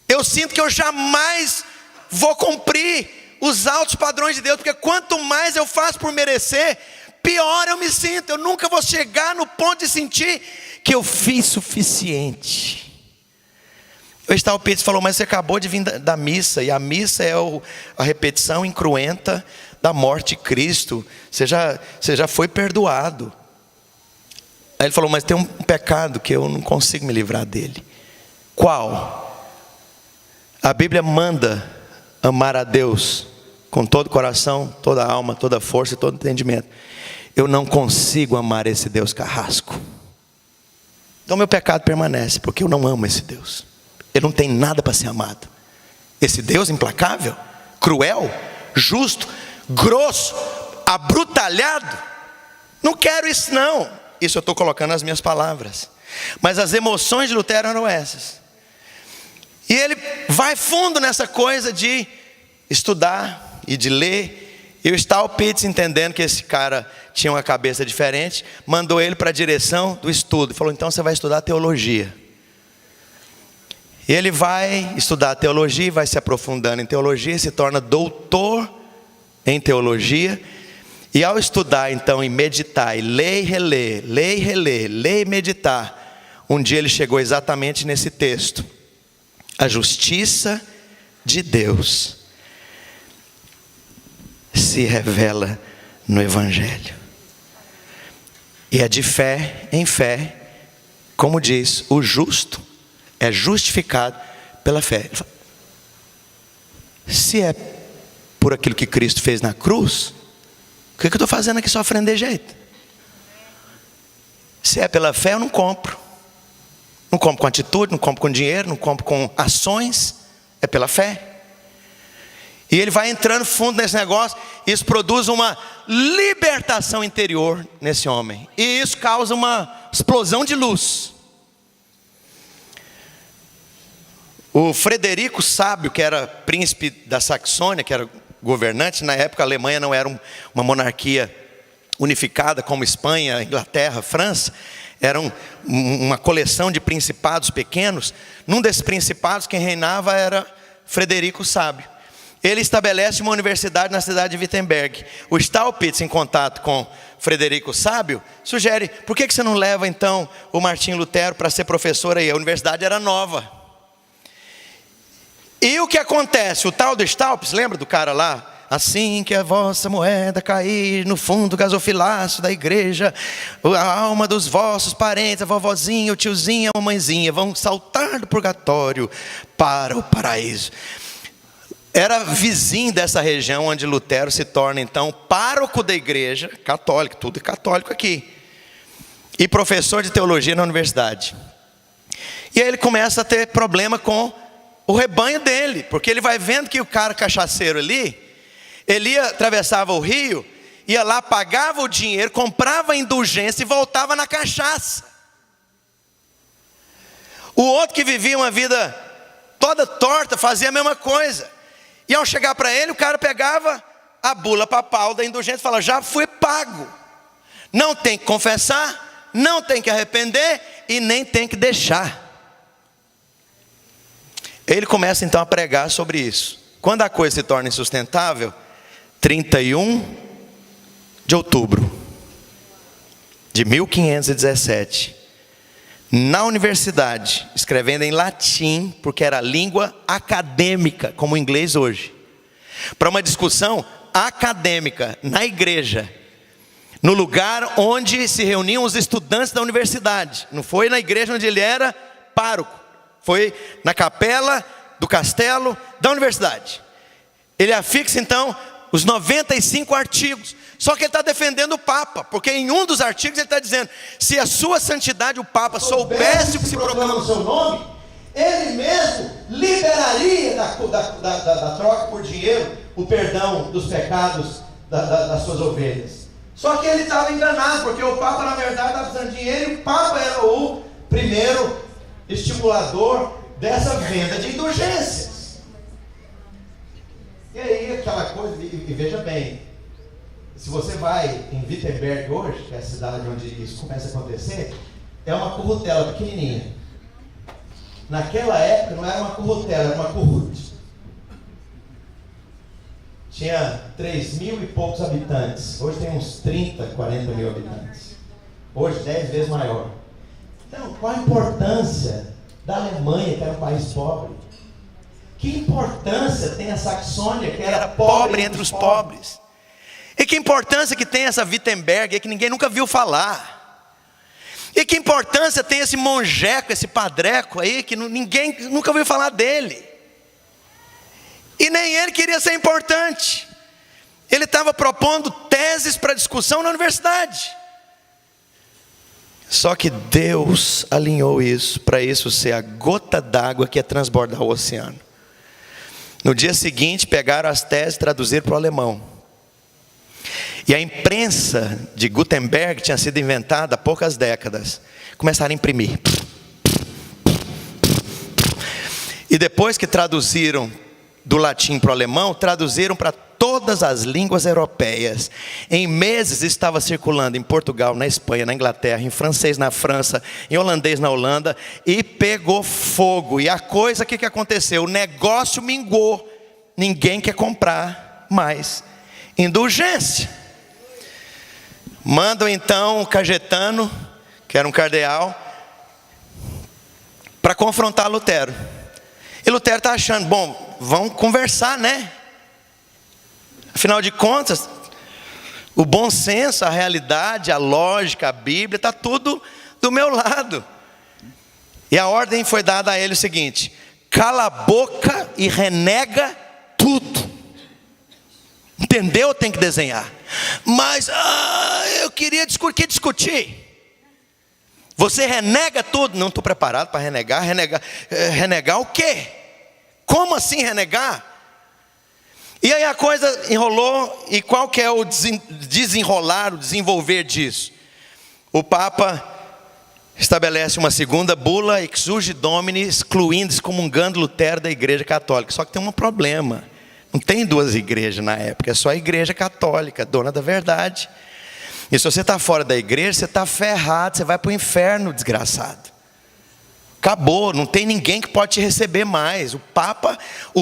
eu sinto que eu jamais vou cumprir os altos padrões de Deus, porque quanto mais eu faço por merecer, pior eu me sinto. Eu nunca vou chegar no ponto de sentir que eu fiz suficiente. O Staupitz falou: mas você acabou de vir da missa, e a missa é a repetição incruenta da morte de Cristo, você já foi perdoado. Aí ele falou: mas tem um pecado que eu não consigo me livrar dele. Qual? A Bíblia manda amar a Deus com todo o coração, toda a alma, toda a força e todo o entendimento. Eu não consigo amar esse Deus carrasco. Então meu pecado permanece, porque eu não amo esse Deus. Ele não tem nada para ser amado. Esse Deus implacável, cruel, justo, grosso, abrutalhado, não quero isso não. Isso eu estou colocando nas minhas palavras, mas as emoções de Lutero eram essas. E ele vai fundo nessa coisa de estudar e de ler. E o Staupitz, entendendo que esse cara tinha uma cabeça diferente, mandou ele para a direção do estudo. Falou: então você vai estudar teologia. E ele vai estudar teologia, vai se aprofundando em teologia, se torna doutor em teologia. E ao estudar então e meditar, e ler e reler, ler e reler, ler e meditar, um dia ele chegou exatamente nesse texto: a justiça de Deus se revela no Evangelho. E é de fé em fé, como diz, o justo é justificado pela fé. Se é por aquilo que Cristo fez na cruz, o que eu estou fazendo aqui sofrendo de jeito? Se é pela fé, eu não compro. Não compro com atitude, não compro com dinheiro, não compro com ações. É pela fé. E ele vai entrando fundo nesse negócio. Isso produz uma libertação interior nesse homem. E isso causa uma explosão de luz. O Frederico Sábio, que era príncipe da Saxônia, que era governante. Na época a Alemanha não era uma monarquia unificada como Espanha, Inglaterra, França. Era uma coleção de principados pequenos. Num desses principados quem reinava era Frederico o Sábio. Ele estabelece uma universidade na cidade de Wittenberg. O Staupitz, em contato com Frederico o Sábio, sugere: por que você não leva então o Martinho Lutero para ser professor aí? A universidade era nova. E o que acontece? O tal do Staupitz, lembra do cara lá? Assim que a vossa moeda cair no fundo gasofilaço da igreja, a alma dos vossos parentes, a vovozinha, o tiozinho, a mamãezinha, vão saltar do purgatório para o paraíso. Era vizinho dessa região onde Lutero se torna então pároco da igreja católica, tudo é católico aqui, e professor de teologia na universidade. E aí ele começa a ter problema com o rebanho dele, porque ele vai vendo que o cara cachaceiro ali, ele atravessava o rio, ia lá, pagava o dinheiro, comprava a indulgência e voltava na cachaça. O outro que vivia uma vida toda torta fazia a mesma coisa. E ao chegar para ele, o cara pegava a bula papal da indulgência e falava: já fui pago. Não tem que confessar, não tem que arrepender e nem tem que deixar. Ele começa então a pregar sobre isso. Quando a coisa se torna insustentável, 31 de outubro de 1517, na universidade, escrevendo em latim, porque era língua acadêmica, como o inglês hoje, para uma discussão acadêmica na igreja, no lugar onde se reuniam os estudantes da universidade. Não foi na igreja onde ele era pároco, foi na capela do castelo da universidade. Ele afixa então os 95 artigos. Só que ele está defendendo o Papa, porque em um dos artigos ele está dizendo: se a sua santidade, o Papa, soubesse o que se proclama no seu nome, ele mesmo liberaria da troca por dinheiro o perdão dos pecados das suas ovelhas. Só que ele estava enganado, porque o Papa na verdade estava precisando de dinheiro, e o Papa era o primeiro estimulador dessa venda de indulgências. E aí aquela coisa, e veja bem, se você vai em Wittenberg hoje, que é a cidade onde isso começa a acontecer, é uma currutela pequenininha. Naquela época não era uma currutela, era uma currute. Tinha 3 mil e poucos habitantes. Hoje tem uns 30, 40 mil habitantes. Hoje 10 vezes maior. Então, qual a importância da Alemanha, que era um país pobre? Que importância tem a Saxônia, que era pobre entre os pobres? E que importância que tem essa Wittenberg, que ninguém nunca viu falar? E que importância tem esse monjeco, esse padreco aí, que ninguém nunca ouviu falar dele? E nem ele queria ser importante. Ele estava propondo teses para discussão na universidade. Só que Deus alinhou isso, para isso ser a gota d'água que ia transbordar o oceano. No dia seguinte, pegaram as teses e traduziram para o alemão. E a imprensa de Gutenberg tinha sido inventada há poucas décadas. Começaram a imprimir. E depois que traduziram do latim para o alemão, traduziram para todas as línguas europeias. Em meses estava circulando em Portugal, na Espanha, na Inglaterra, em francês na França, em holandês na Holanda, e pegou fogo. E a coisa, o que aconteceu? O negócio mingou. Ninguém quer comprar mais indulgência. Mandam então o Cajetano, que era um cardeal, para confrontar Lutero. E Lutero está achando: bom, vamos conversar, né? Afinal de contas, o bom senso, a realidade, a lógica, a Bíblia, está tudo do meu lado. E a ordem foi dada a ele o seguinte: cala a boca e renega tudo. Entendeu? Tem que desenhar. Mas eu queria discutir. Você renega tudo? Não estou preparado para renegar. Renegar o quê? Como assim renegar? E aí a coisa enrolou. E qual que é o desenrolar, o desenvolver disso? O Papa estabelece uma segunda bula, Exsurge Domini, excluindo, excomungando Lutero da Igreja Católica. Só que tem um problema. Não tem duas igrejas na época, é só a igreja católica, dona da verdade. E se você está fora da igreja, você está ferrado, você vai para o inferno, desgraçado. Acabou, não tem ninguém que pode te receber mais. O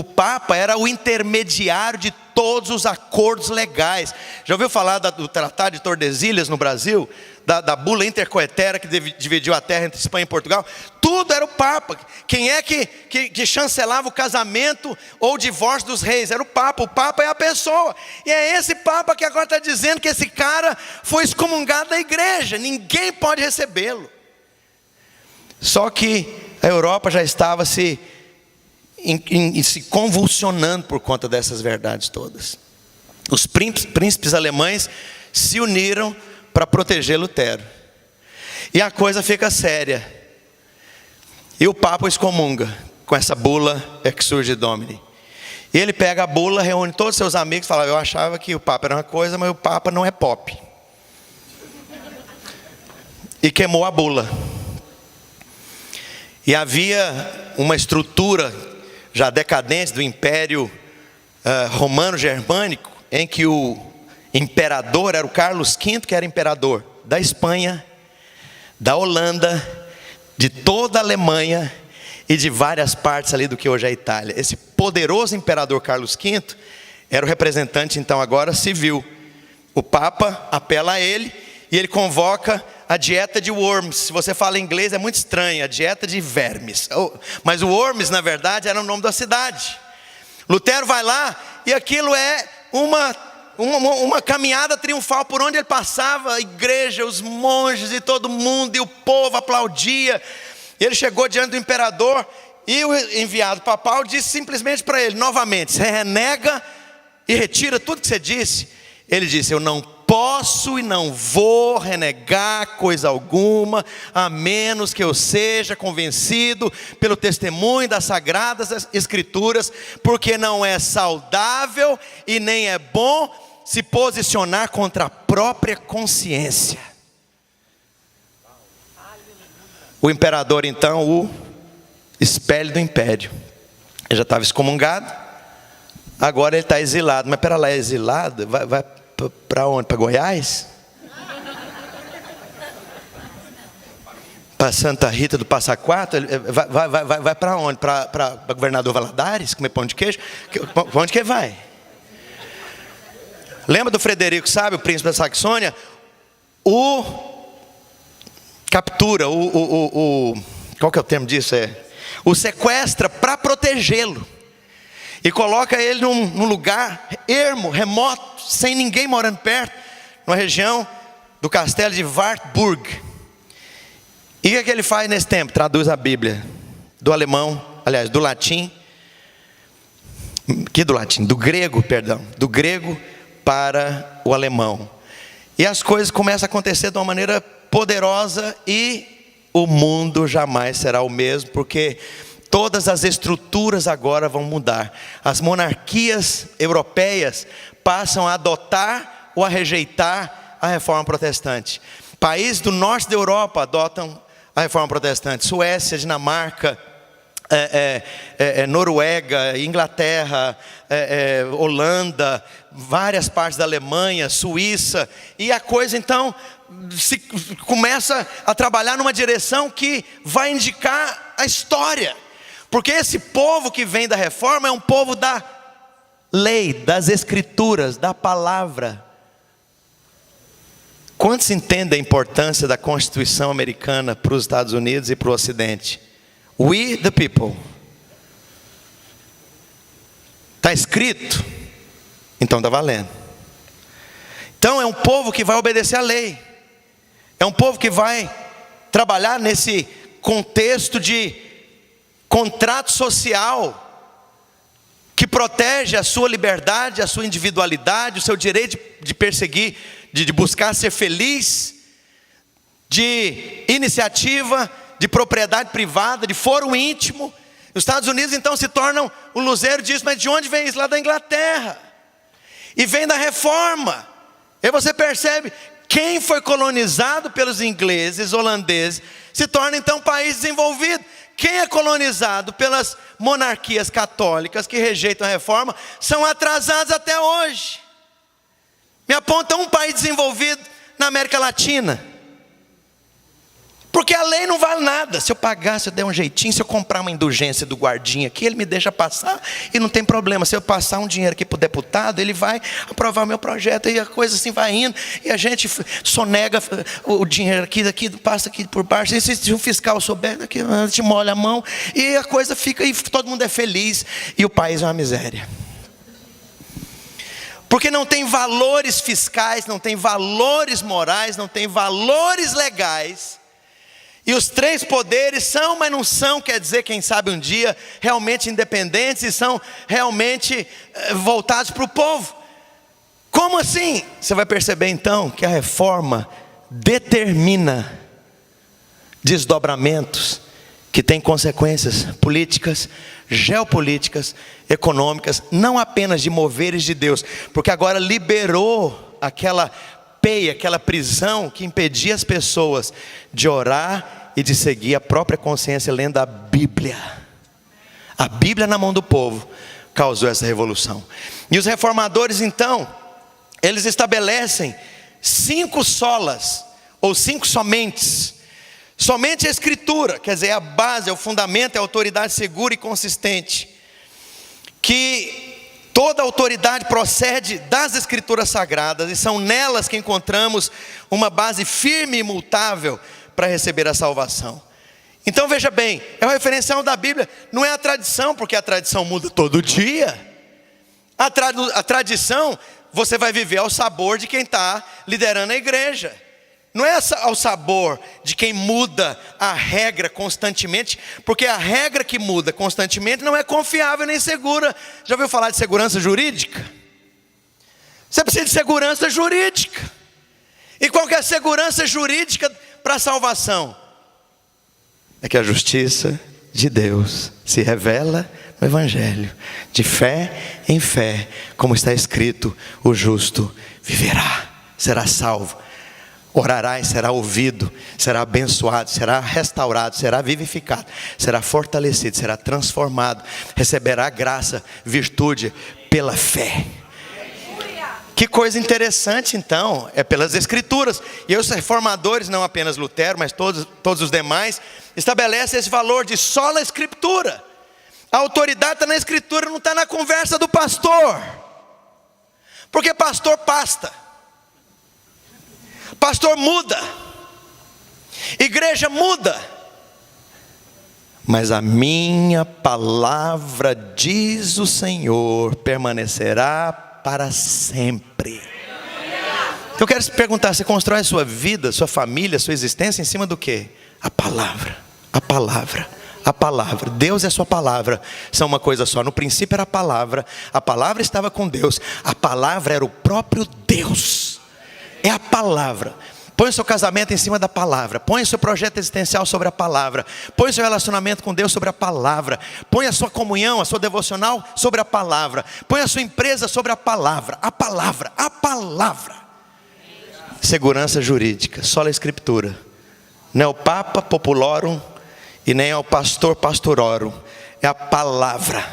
Papa era o intermediário de todos os acordos legais. Já ouviu falar do Tratado de Tordesilhas no Brasil? Da bula intercoetera que dividiu a terra entre Espanha e Portugal? Tudo era o Papa. Quem é que chancelava o casamento ou o divórcio dos reis? Era o Papa. O Papa é a pessoa. E é esse Papa que agora está dizendo que esse cara foi excomungado da igreja. Ninguém pode recebê-lo. Só que a Europa já estava se convulsionando por conta dessas verdades todas. Os príncipes alemães se uniram para proteger Lutero. E a coisa fica séria. E o Papa excomunga com essa bula Exsurge Domini. E ele pega a bula, reúne todos os seus amigos e fala: eu achava que o Papa era uma coisa, mas o Papa não é pop. E queimou a bula. E havia uma estrutura já decadente do Império Romano-Germânico, em que o imperador era o Carlos V, que era imperador da Espanha, da Holanda, de toda a Alemanha e de várias partes ali do que hoje é a Itália. Esse poderoso imperador Carlos V era o representante então agora civil. O Papa apela a ele e ele convoca a dieta de Worms. Se você fala inglês é muito estranho, a dieta de vermes. Mas o Worms na verdade era o nome da cidade. Lutero vai lá e aquilo é uma caminhada triunfal. Por onde ele passava, a igreja, os monges e todo mundo, e o povo aplaudia. Ele chegou diante do imperador e o enviado papal disse simplesmente para ele, novamente: você renega e retira tudo que você disse? Ele disse: eu não posso e não vou renegar coisa alguma, a menos que eu seja convencido pelo testemunho das Sagradas Escrituras, porque não é saudável e nem é bom se posicionar contra a própria consciência. O imperador então o expele do império. Ele já estava excomungado, agora ele está exilado. Mas pera lá, é exilado? Vai para onde? Para Goiás? Para Santa Rita do Passa Quatro? Vai para onde? Para Governador Valadares? Comer pão de queijo? Para onde que ele vai? Lembra do Frederico, sabe, o príncipe da Saxônia? Captura, qual que é o termo disso? O sequestra para protegê-lo. E coloca ele num lugar ermo, remoto, sem ninguém morando perto, numa região do castelo de Wartburg. E o que ele faz nesse tempo? Traduz a Bíblia do alemão, aliás, do latim. Do grego, perdão. Do grego para o alemão. E as coisas começam a acontecer de uma maneira poderosa e o mundo jamais será o mesmo, porque todas as estruturas agora vão mudar. As monarquias europeias passam a adotar ou a rejeitar a reforma protestante. Países do norte da Europa adotam a reforma protestante. Suécia, Dinamarca, Noruega, Inglaterra, Holanda, várias partes da Alemanha, Suíça. E a coisa então começa a trabalhar numa direção que vai indicar a história. Porque esse povo que vem da reforma é um povo da lei, das escrituras, da palavra. Quantos entendem a importância da Constituição americana para os Estados Unidos e para o Ocidente? We the people. Está escrito? Então está valendo. Então é um povo que vai obedecer à lei. É um povo que vai trabalhar nesse contexto de contrato social que protege a sua liberdade, a sua individualidade, o seu direito de perseguir, de buscar ser feliz, de iniciativa, de propriedade privada, de foro íntimo. Os Estados Unidos então se tornam o luzeiro disso. Mas de onde vem isso? Lá da Inglaterra. E vem da reforma. E você percebe, quem foi colonizado pelos ingleses, holandeses, se torna então um país desenvolvido. Quem é colonizado pelas monarquias católicas que rejeitam a reforma são atrasados até hoje. Me aponta um país desenvolvido na América Latina. Porque a lei não vale nada. Se eu pagar, se eu der um jeitinho, se eu comprar uma indulgência do guardinha aqui, ele me deixa passar e não tem problema. Se eu passar um dinheiro aqui para o deputado, ele vai aprovar o meu projeto e a coisa assim vai indo. E a gente sonega o dinheiro aqui, passa aqui por baixo. E se o fiscal souber, aqui, a gente molha a mão e a coisa fica, e todo mundo é feliz e o país é uma miséria. Porque não tem valores fiscais, não tem valores morais, não tem valores legais. E os três poderes são, mas não são, quer dizer, quem sabe um dia, realmente independentes e são realmente voltados para o povo. Como assim? Você vai perceber então que a reforma determina desdobramentos que têm consequências políticas, geopolíticas, econômicas, não apenas de moveres de Deus, porque agora liberou aquela prisão que impedia as pessoas de orar e de seguir a própria consciência lendo a Bíblia. A Bíblia na mão do povo causou essa revolução. E os reformadores então, eles estabelecem 5 solas, ou 5 somentes. Somente a Escritura, quer dizer, é a base, é o fundamento, é a autoridade segura e consistente. Que toda autoridade procede das Escrituras Sagradas, e são nelas que encontramos uma base firme e imutável para receber a salvação. Então veja bem, é o referencial da Bíblia, não é a tradição, porque a tradição muda todo dia. A tradição, você vai viver ao sabor de quem está liderando a igreja. Não é ao sabor de quem muda a regra constantemente, porque a regra que muda constantemente não é confiável nem segura. Já ouviu falar de segurança jurídica? Você precisa de segurança jurídica. E qual que é a segurança jurídica para a salvação? É que a justiça de Deus se revela no Evangelho, de fé em fé, como está escrito: o justo viverá, será salvo. Orará e será ouvido, será abençoado, será restaurado, será vivificado, será fortalecido, será transformado, receberá graça, virtude pela fé. Que coisa interessante então, é pelas Escrituras. E os reformadores, não apenas Lutero, mas todos os demais, estabelecem esse valor de sola Escritura. A autoridade está na Escritura, não está na conversa do pastor. Porque pastor pasta. Pastor muda, igreja muda, mas a minha palavra, diz o Senhor, permanecerá para sempre. Eu quero te perguntar, você constrói a sua vida, sua família, sua existência em cima do quê? A palavra, a palavra, a palavra. Deus é a sua palavra, são uma coisa só. No princípio era a palavra estava com Deus, a palavra era o próprio Deus. É a palavra. Põe o seu casamento em cima da palavra. Põe o seu projeto existencial sobre a palavra. Põe o seu relacionamento com Deus sobre a palavra. Põe a sua comunhão, a sua devocional sobre a palavra. Põe a sua empresa sobre a palavra. A palavra, a palavra. Segurança jurídica, só a Escritura. Não é o Papa Populorum e nem é o Pastor Pastororum. É a palavra.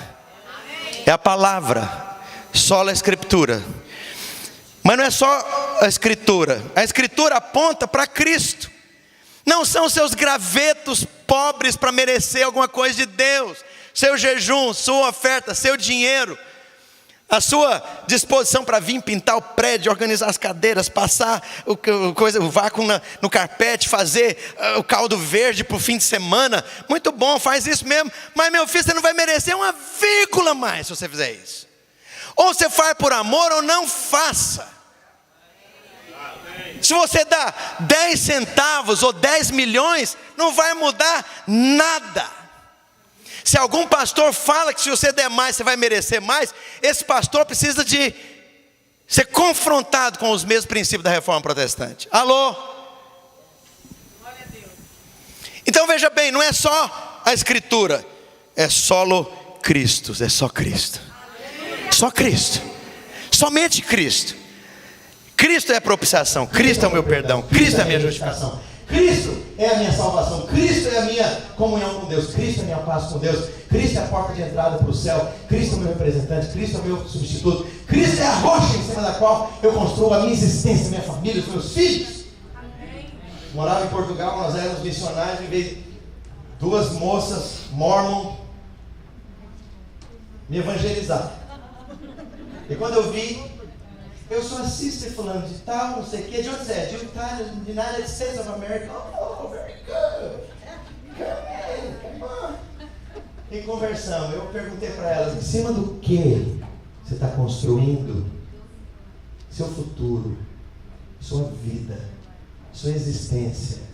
É a palavra. Só a Escritura. Mas não é só a Escritura aponta para Cristo. Não são seus gravetos pobres para merecer alguma coisa de Deus. Seu jejum, sua oferta, seu dinheiro, a sua disposição para vir pintar o prédio, organizar as cadeiras, passar o vácuo no carpete, fazer o caldo verde para o fim de semana. Muito bom, faz isso mesmo. Mas meu filho, você não vai merecer uma vírgula mais se você fizer isso. Ou você faz por amor ou não faça. Se você dá 10 centavos ou 10 milhões, não vai mudar nada. Se algum pastor fala que se você der mais, você vai merecer mais, esse pastor precisa de ser confrontado com os mesmos princípios da reforma protestante. Alô? Então veja bem, não é só a Escritura, é solo Cristo, é só Cristo. Só Cristo, somente Cristo. Cristo é a propiciação, Cristo é o meu perdão, Cristo é a minha justificação, Cristo é a minha salvação, Cristo é a minha comunhão com Deus, Cristo é a minha paz com Deus, Cristo é a porta de entrada para o céu, Cristo é o meu representante, Cristo é o meu substituto, Cristo é a rocha em cima da qual eu construo a minha existência, a minha família, os meus filhos. Morava em Portugal, nós éramos missionários, e veio 2 moças mormon me evangelizar. E quando eu vi, eu sou a sister fulano de tal, não sei o que, de onde você é? De United States of America. Oh, very good. Come on. E conversamos, eu perguntei para elas, em cima do que você está construindo seu futuro, sua vida, sua existência?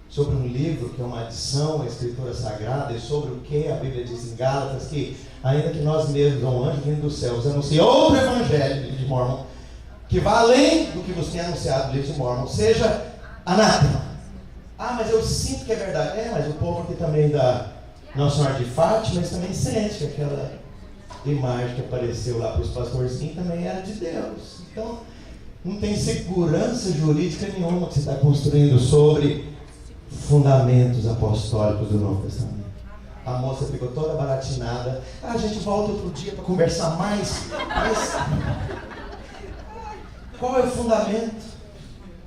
Sobre um livro que é uma adição à Escritura Sagrada, e sobre o que a Bíblia diz em Gálatas, que ainda que nós mesmos, um anjo vindo dos céus, anuncie outro evangelho, livro de Mormon, que vá além do que vos tem anunciado o livro de Mormon, seja anátema. Ah, mas eu sinto que é verdade. Mas o povo aqui também da Nossa Senhora de Fátima, eles também sente que aquela imagem que apareceu lá para os pastorzinhos também era de Deus. Então, não tem segurança jurídica nenhuma que você está construindo sobre fundamentos apostólicos do Novo Testamento. A moça ficou toda baratinada. A gente volta outro dia para conversar mais. Mas qual é o fundamento?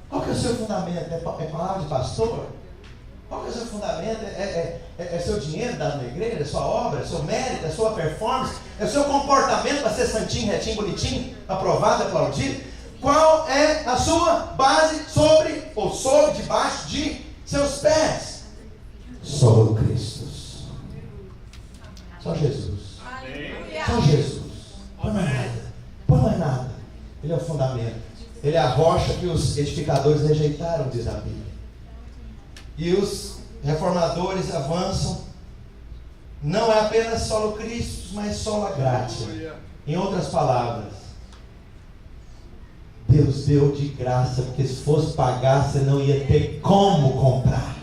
Qual que é o seu fundamento? É palavra de pastor? Qual que é o seu fundamento? É seu dinheiro dado na igreja? É sua obra? É seu mérito? É sua performance? É o seu comportamento para ser santinho, retinho, bonitinho, aprovado, aplaudido? Qual é a sua base sobre, ou sob, debaixo de seus pés? Só Cristo. Só Jesus. Só Jesus. Põe mais nada. Põe mais nada. Ele é o fundamento. Ele é a rocha que os edificadores rejeitaram, diz a Bíblia. E os reformadores avançam. Não é apenas solo Cristo, mas sola gratia. Em outras palavras, Deus deu de graça, porque se fosse pagar, você não ia ter como comprar.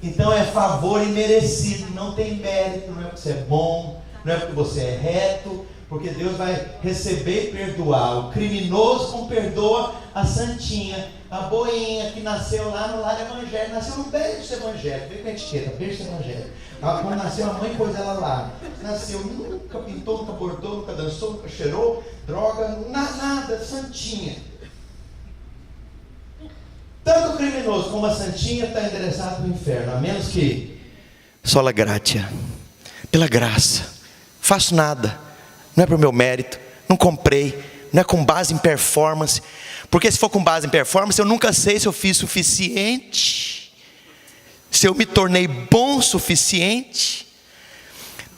Então é favor imerecido, não tem mérito, não é porque você é bom, não é porque você é reto, porque Deus vai receber e perdoar. O criminoso como perdoa a santinha, a boinha que nasceu lá no lar evangélico, nasceu no berço evangélico, veio com a etiqueta, berço evangélico. Quando nasceu a mãe pôs ela lá, nasceu, nunca pintou, nunca bordou, nunca dançou, nunca cheirou, droga, nada, santinha. Tanto o criminoso como a santinha está endereçado no inferno, a menos que sola gratia, pela graça, faço nada, não é por meu mérito, não comprei, não é com base em performance, porque se for com base em performance, eu nunca sei se eu fiz suficiente, se eu me tornei bom o suficiente,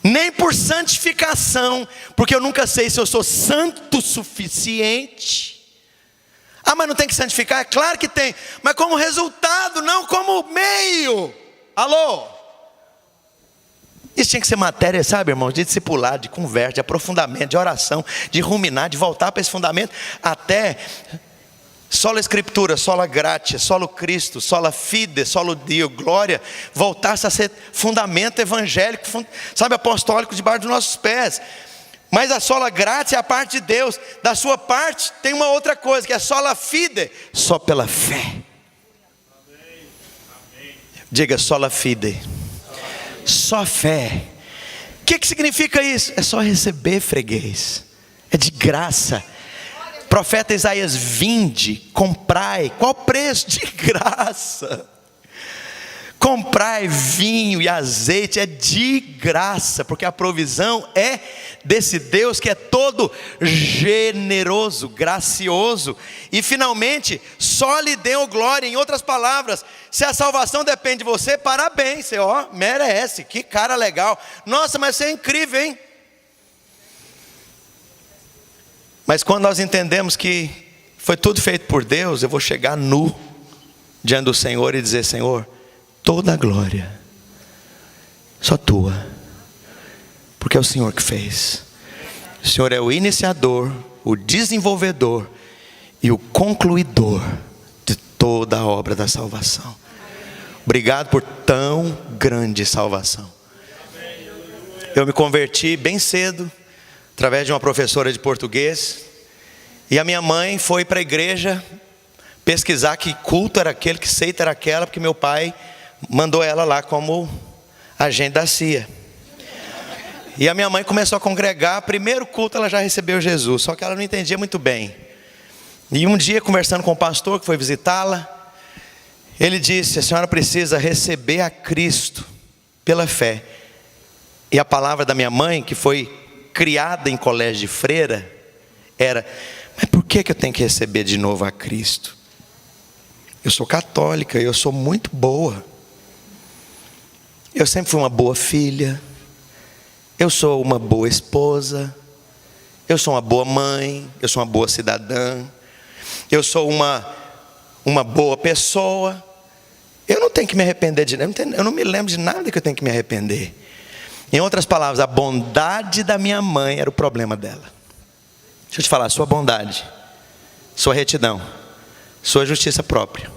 nem por santificação, porque eu nunca sei se eu sou santo o suficiente. Ah, mas não tem que santificar? É claro que tem, mas como resultado, não como meio. Alô? Isso tinha que ser matéria, sabe, irmãos, de discipulado, de conversa, de aprofundamento, de oração, de ruminar, de voltar para esse fundamento, até sola Escritura, sola gratia, solo Cristo, sola fide, solo Dio, glória, voltasse a ser fundamento evangélico, sabe, apostólico debaixo dos nossos pés. Mas a sola gratia é a parte de Deus. Da sua parte tem uma outra coisa, que é sola fide, só pela fé. Diga sola fide, só fé. O que significa isso? É só receber, freguês, é de graça. Profeta Isaías, vinde, comprai. Qual preço? De graça. Comprai vinho e azeite, é de graça, porque a provisão é desse Deus que é todo generoso, gracioso. E finalmente, só lhe deu glória. Em outras palavras, se a salvação depende de você, parabéns, você merece, que cara legal. Nossa, mas você é incrível, hein? Mas quando nós entendemos que foi tudo feito por Deus, eu vou chegar nu diante do Senhor e dizer: Senhor, toda a glória, só tua, porque é o Senhor que fez. O Senhor é o iniciador, o desenvolvedor e o concluidor de toda a obra da salvação. Obrigado por tão grande salvação. Eu me converti bem cedo, através de uma professora de português, e a minha mãe foi para a igreja pesquisar que culto era aquele, que seita era aquela, porque meu pai mandou ela lá como agente da CIA. E a minha mãe começou a congregar, primeiro culto ela já recebeu Jesus, só que ela não entendia muito bem. E um dia, conversando com o pastor que foi visitá-la, ele disse: a senhora precisa receber a Cristo pela fé. E a palavra da minha mãe, que foi criada em colégio de freira, era: mas por que eu tenho que receber de novo a Cristo? Eu sou católica, eu sou muito boa. Eu sempre fui uma boa filha. Eu sou uma boa esposa. Eu sou uma boa mãe. Eu sou uma boa cidadã. Eu sou uma boa pessoa. Eu não tenho que me arrepender de nada. Eu não me lembro de nada que eu tenho que me arrepender. Em outras palavras, a bondade da minha mãe era o problema dela. Deixa eu te falar, sua bondade, sua retidão, sua justiça própria,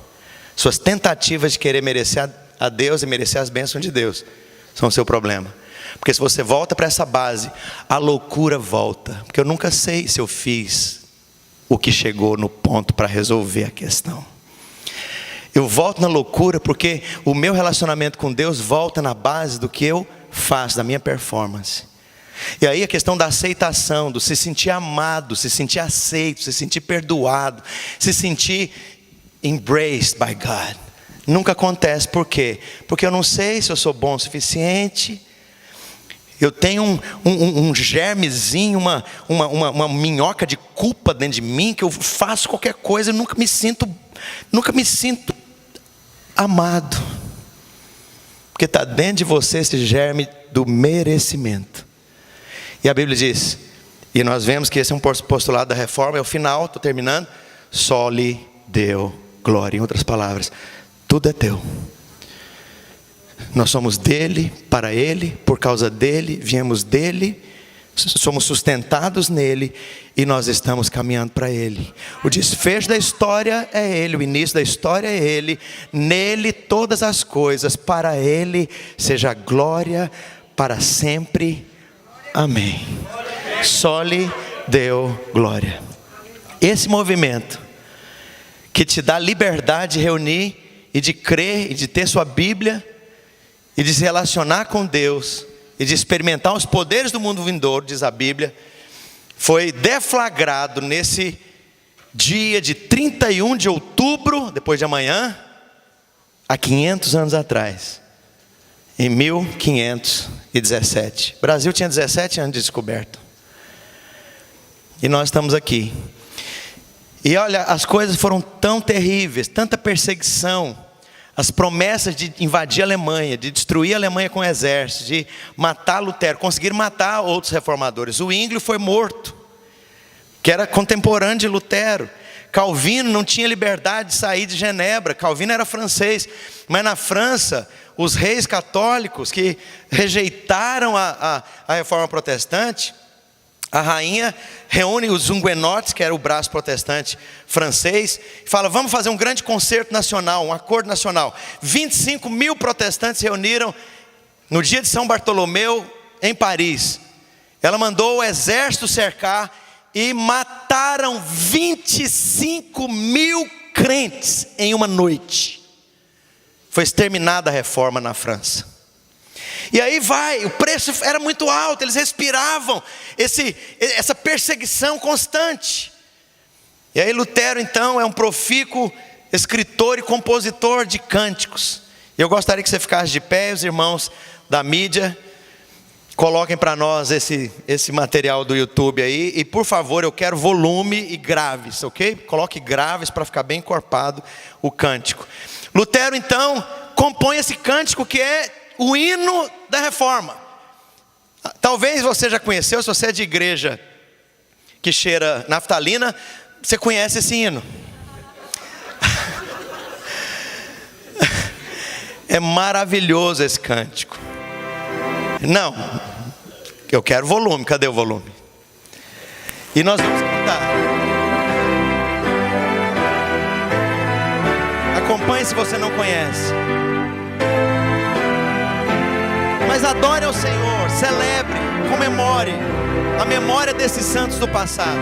suas tentativas de querer merecer a Deus e merecer as bênçãos de Deus são o seu problema. Porque se você volta para essa base, a loucura volta. Porque eu nunca sei se eu fiz o que chegou no ponto para resolver a questão. Eu volto na loucura porque o meu relacionamento com Deus volta na base do que eu faço, da minha performance. E aí a questão da aceitação, do se sentir amado, se sentir aceito, se sentir perdoado, se sentir embraced by God, nunca acontece. Por quê? Porque eu não sei se eu sou bom o suficiente. Eu tenho um germezinho, uma minhoca de culpa dentro de mim, que eu faço qualquer coisa e nunca me sinto amado. Porque está dentro de você esse germe do merecimento. E a Bíblia diz, e nós vemos que esse é um postulado da reforma, é o final, estou terminando: só lhe deu glória. Em outras palavras, tudo é teu. Nós somos dele, para ele, por causa dele, viemos dele, somos sustentados nele e nós estamos caminhando para ele. O desfecho da história é ele, o início da história é ele. Nele todas as coisas, para ele seja glória para sempre. Amém. Só lhe deu glória. Esse movimento que te dá liberdade de reunir e de crer e de ter sua Bíblia e de se relacionar com Deus e de experimentar os poderes do mundo vindouro, diz a Bíblia, foi deflagrado nesse dia de 31 de outubro, depois de amanhã, há 500 anos atrás, em 1517. O Brasil tinha 17 anos de descoberta. E nós estamos aqui. E olha, as coisas foram tão terríveis, tanta perseguição. As promessas de invadir a Alemanha, de destruir a Alemanha com exército, de matar Lutero, conseguiram matar outros reformadores. Zwinglio foi morto, que era contemporâneo de Lutero. Calvino não tinha liberdade de sair de Genebra. Calvino era francês, mas na França, os reis católicos que rejeitaram a reforma protestante, a rainha reúne os huguenotes, que era o braço protestante francês, e fala: vamos fazer um grande concerto nacional, um acordo nacional. 25 mil protestantes se reuniram no dia de São Bartolomeu, em Paris. Ela mandou o exército cercar e mataram 25 mil crentes em uma noite. Foi exterminada a reforma na França. E aí o preço era muito alto, eles respiravam essa perseguição constante. E aí Lutero então é um profícuo escritor e compositor de cânticos. E eu gostaria que você ficasse de pé, os irmãos da mídia coloquem para nós esse material do YouTube aí. E por favor, eu quero volume e graves, ok? Coloque graves para ficar bem encorpado o cântico. Lutero então compõe esse cântico que é o hino da reforma. Talvez você já conheceu, se você é de igreja que cheira naftalina, você conhece esse hino. É maravilhoso esse cântico. Não, eu quero volume, cadê o volume? E nós vamos cantar. Acompanhe se você não conhece. Mas adore ao Senhor, celebre, comemore a memória desses santos do passado.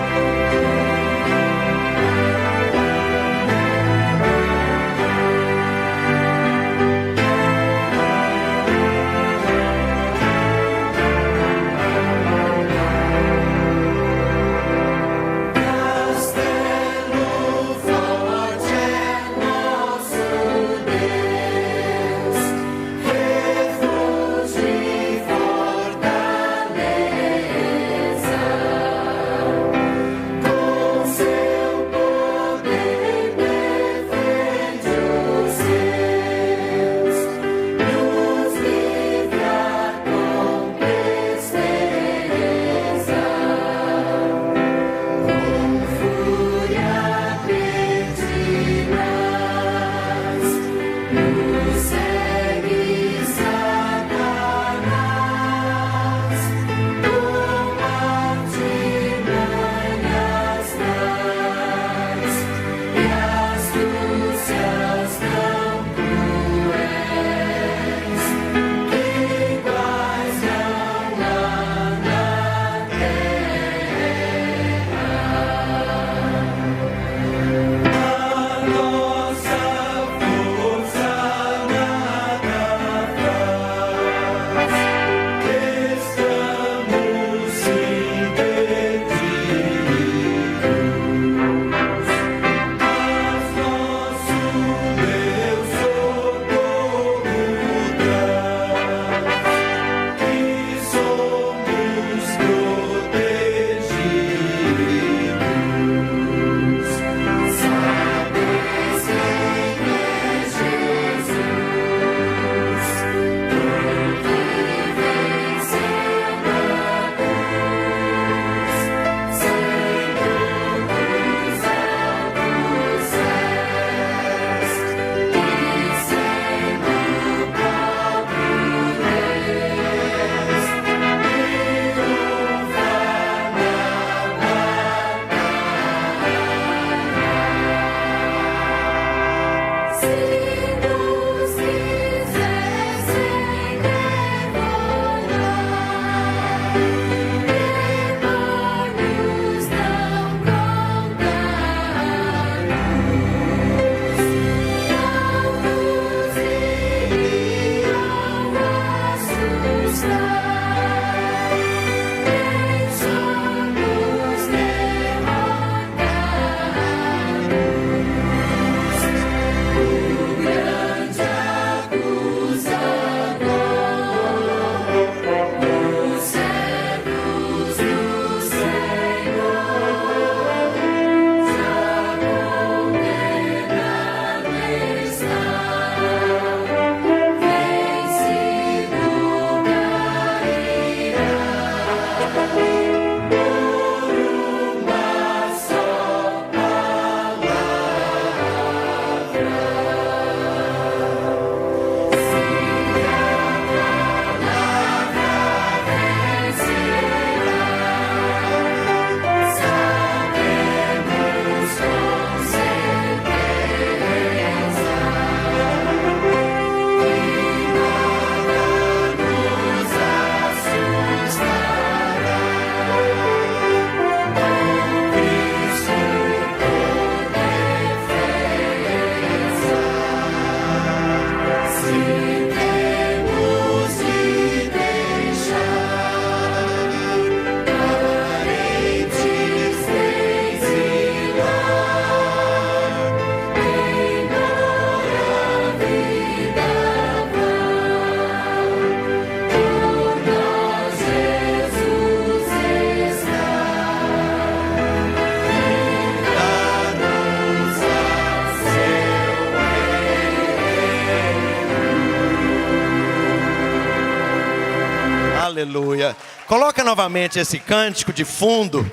Aleluia. Coloca novamente esse cântico de fundo.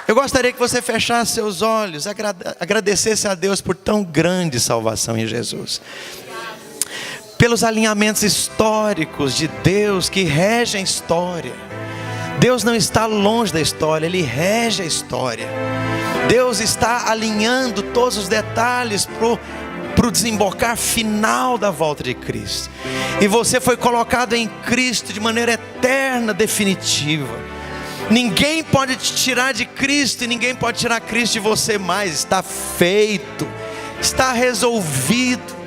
Eu gostaria que você fechasse seus olhos, agradecesse a Deus por tão grande salvação em Jesus. Pelos alinhamentos históricos de Deus que regem a história. Deus não está longe da história, Ele rege a história. Deus está alinhando todos os detalhes para o desembocar final da volta de Cristo. E você foi colocado em Cristo de maneira eterna, definitiva. Ninguém pode te tirar de Cristo e ninguém pode tirar Cristo de você mais. Está feito, está resolvido.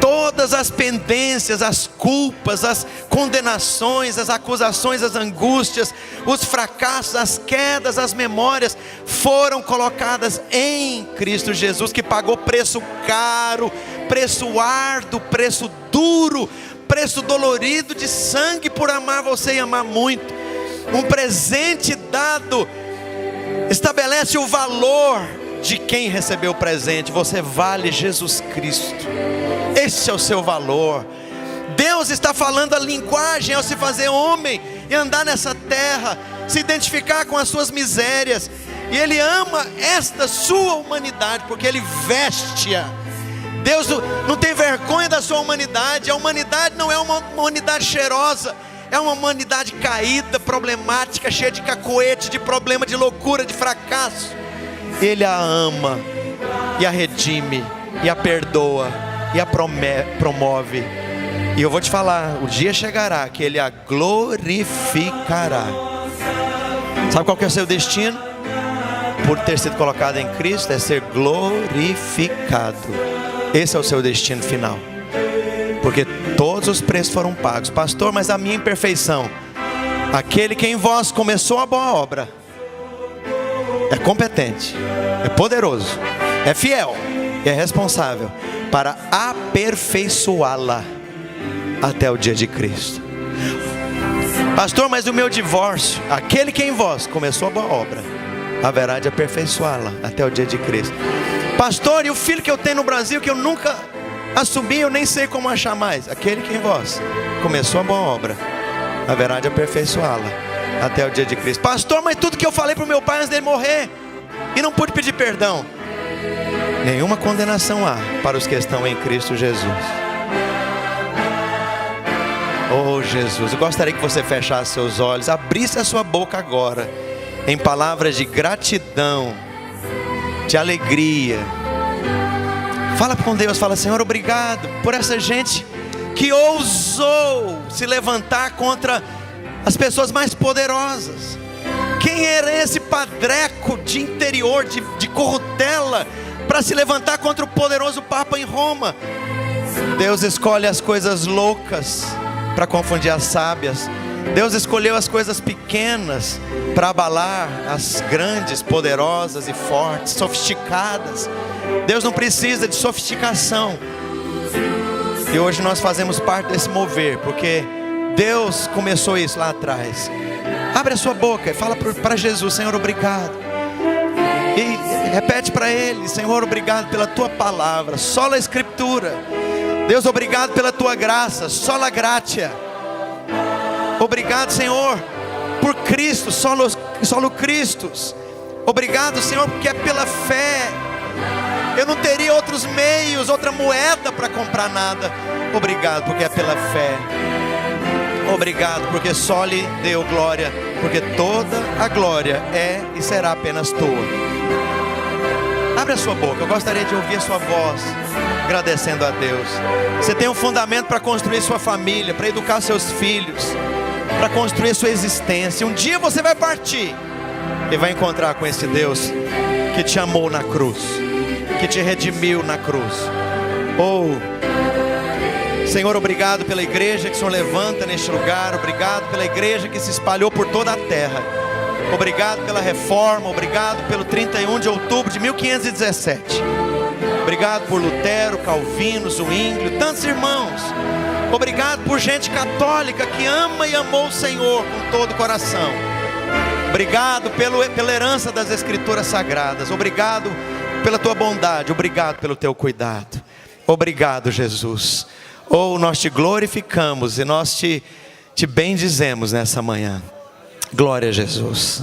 Todas as pendências, as culpas, as condenações, as acusações, as angústias, os fracassos, as quedas, as memórias foram colocadas em Cristo Jesus, que pagou preço caro, preço árduo, preço duro, preço dolorido de sangue por amar você e amar muito. Um presente dado estabelece o valor de quem recebeu o presente. Você vale Jesus Cristo. Esse é o seu valor. Deus está falando a linguagem ao se fazer homem e andar nessa terra, se identificar com as suas misérias. E Ele ama esta sua humanidade, porque Ele veste-a. Deus não tem vergonha da sua humanidade. A humanidade não é uma humanidade cheirosa. É uma humanidade caída, problemática, cheia de cacoete, de problema, de loucura, de fracasso. Ele a ama, e a redime, e a perdoa, e a promove. E eu vou te falar, o dia chegará que Ele a glorificará. Sabe qual que é o seu destino? Por ter sido colocado em Cristo, é ser glorificado. Esse é o seu destino final. Porque todos os preços foram pagos. Pastor, mas a minha imperfeição. Aquele que em vós começou a boa obra é competente, é poderoso, é fiel e é responsável para aperfeiçoá-la até o dia de Cristo. Pastor, mas o meu divórcio, aquele que em vós começou a boa obra haverá de aperfeiçoá-la até o dia de Cristo. Pastor, e o filho que eu tenho no Brasil que eu nunca assumi, eu nem sei como achar mais. Aquele que em vós começou a boa obra haverá de aperfeiçoá-la até o dia de Cristo. Pastor, mas tudo que eu falei para o meu pai antes dele morrer e não pude pedir perdão. Nenhuma condenação há para os que estão em Cristo Jesus. Oh Jesus, eu gostaria que você fechasse seus olhos, abrisse a sua boca agora em palavras de gratidão, de alegria. Fala com Deus, fala: Senhor, obrigado por essa gente que ousou se levantar contra as pessoas mais poderosas. Quem era esse padreco de interior, de corrutela, para se levantar contra o poderoso Papa em Roma? Deus escolhe as coisas loucas para confundir as sábias. Deus escolheu as coisas pequenas para abalar as grandes, poderosas e fortes, sofisticadas. Deus não precisa de sofisticação. E hoje nós fazemos parte desse mover, porque Deus começou isso lá atrás. Abre a sua boca e fala para Jesus: Senhor, obrigado. E repete para Ele: Senhor, obrigado pela Tua palavra, sola Escritura. Deus, obrigado pela Tua graça, sola gratia. Obrigado, Senhor, por Cristo, solo Christus. Obrigado, Senhor, porque é pela fé. Eu não teria outros meios, outra moeda para comprar nada. Obrigado, porque é pela fé. Obrigado, porque só lhe deu glória, porque toda a glória é e será apenas tua. Abre a sua boca, eu gostaria de ouvir a sua voz, agradecendo a Deus. Você tem um fundamento para construir sua família, para educar seus filhos, para construir sua existência. Um dia você vai partir e vai encontrar com esse Deus que te amou na cruz, que te redimiu na cruz. Senhor, obrigado pela igreja que o Senhor levanta neste lugar. Obrigado pela igreja que se espalhou por toda a terra. Obrigado pela reforma. Obrigado pelo 31 de outubro de 1517. Obrigado por Lutero, Calvino, Zwinglio, tantos irmãos. Obrigado por gente católica que ama e amou o Senhor com todo o coração. Obrigado pela herança das Escrituras Sagradas. Obrigado pela Tua bondade. Obrigado pelo Teu cuidado. Obrigado, Jesus. Nós te glorificamos e nós te te bendizemos nessa manhã. Glória a Jesus.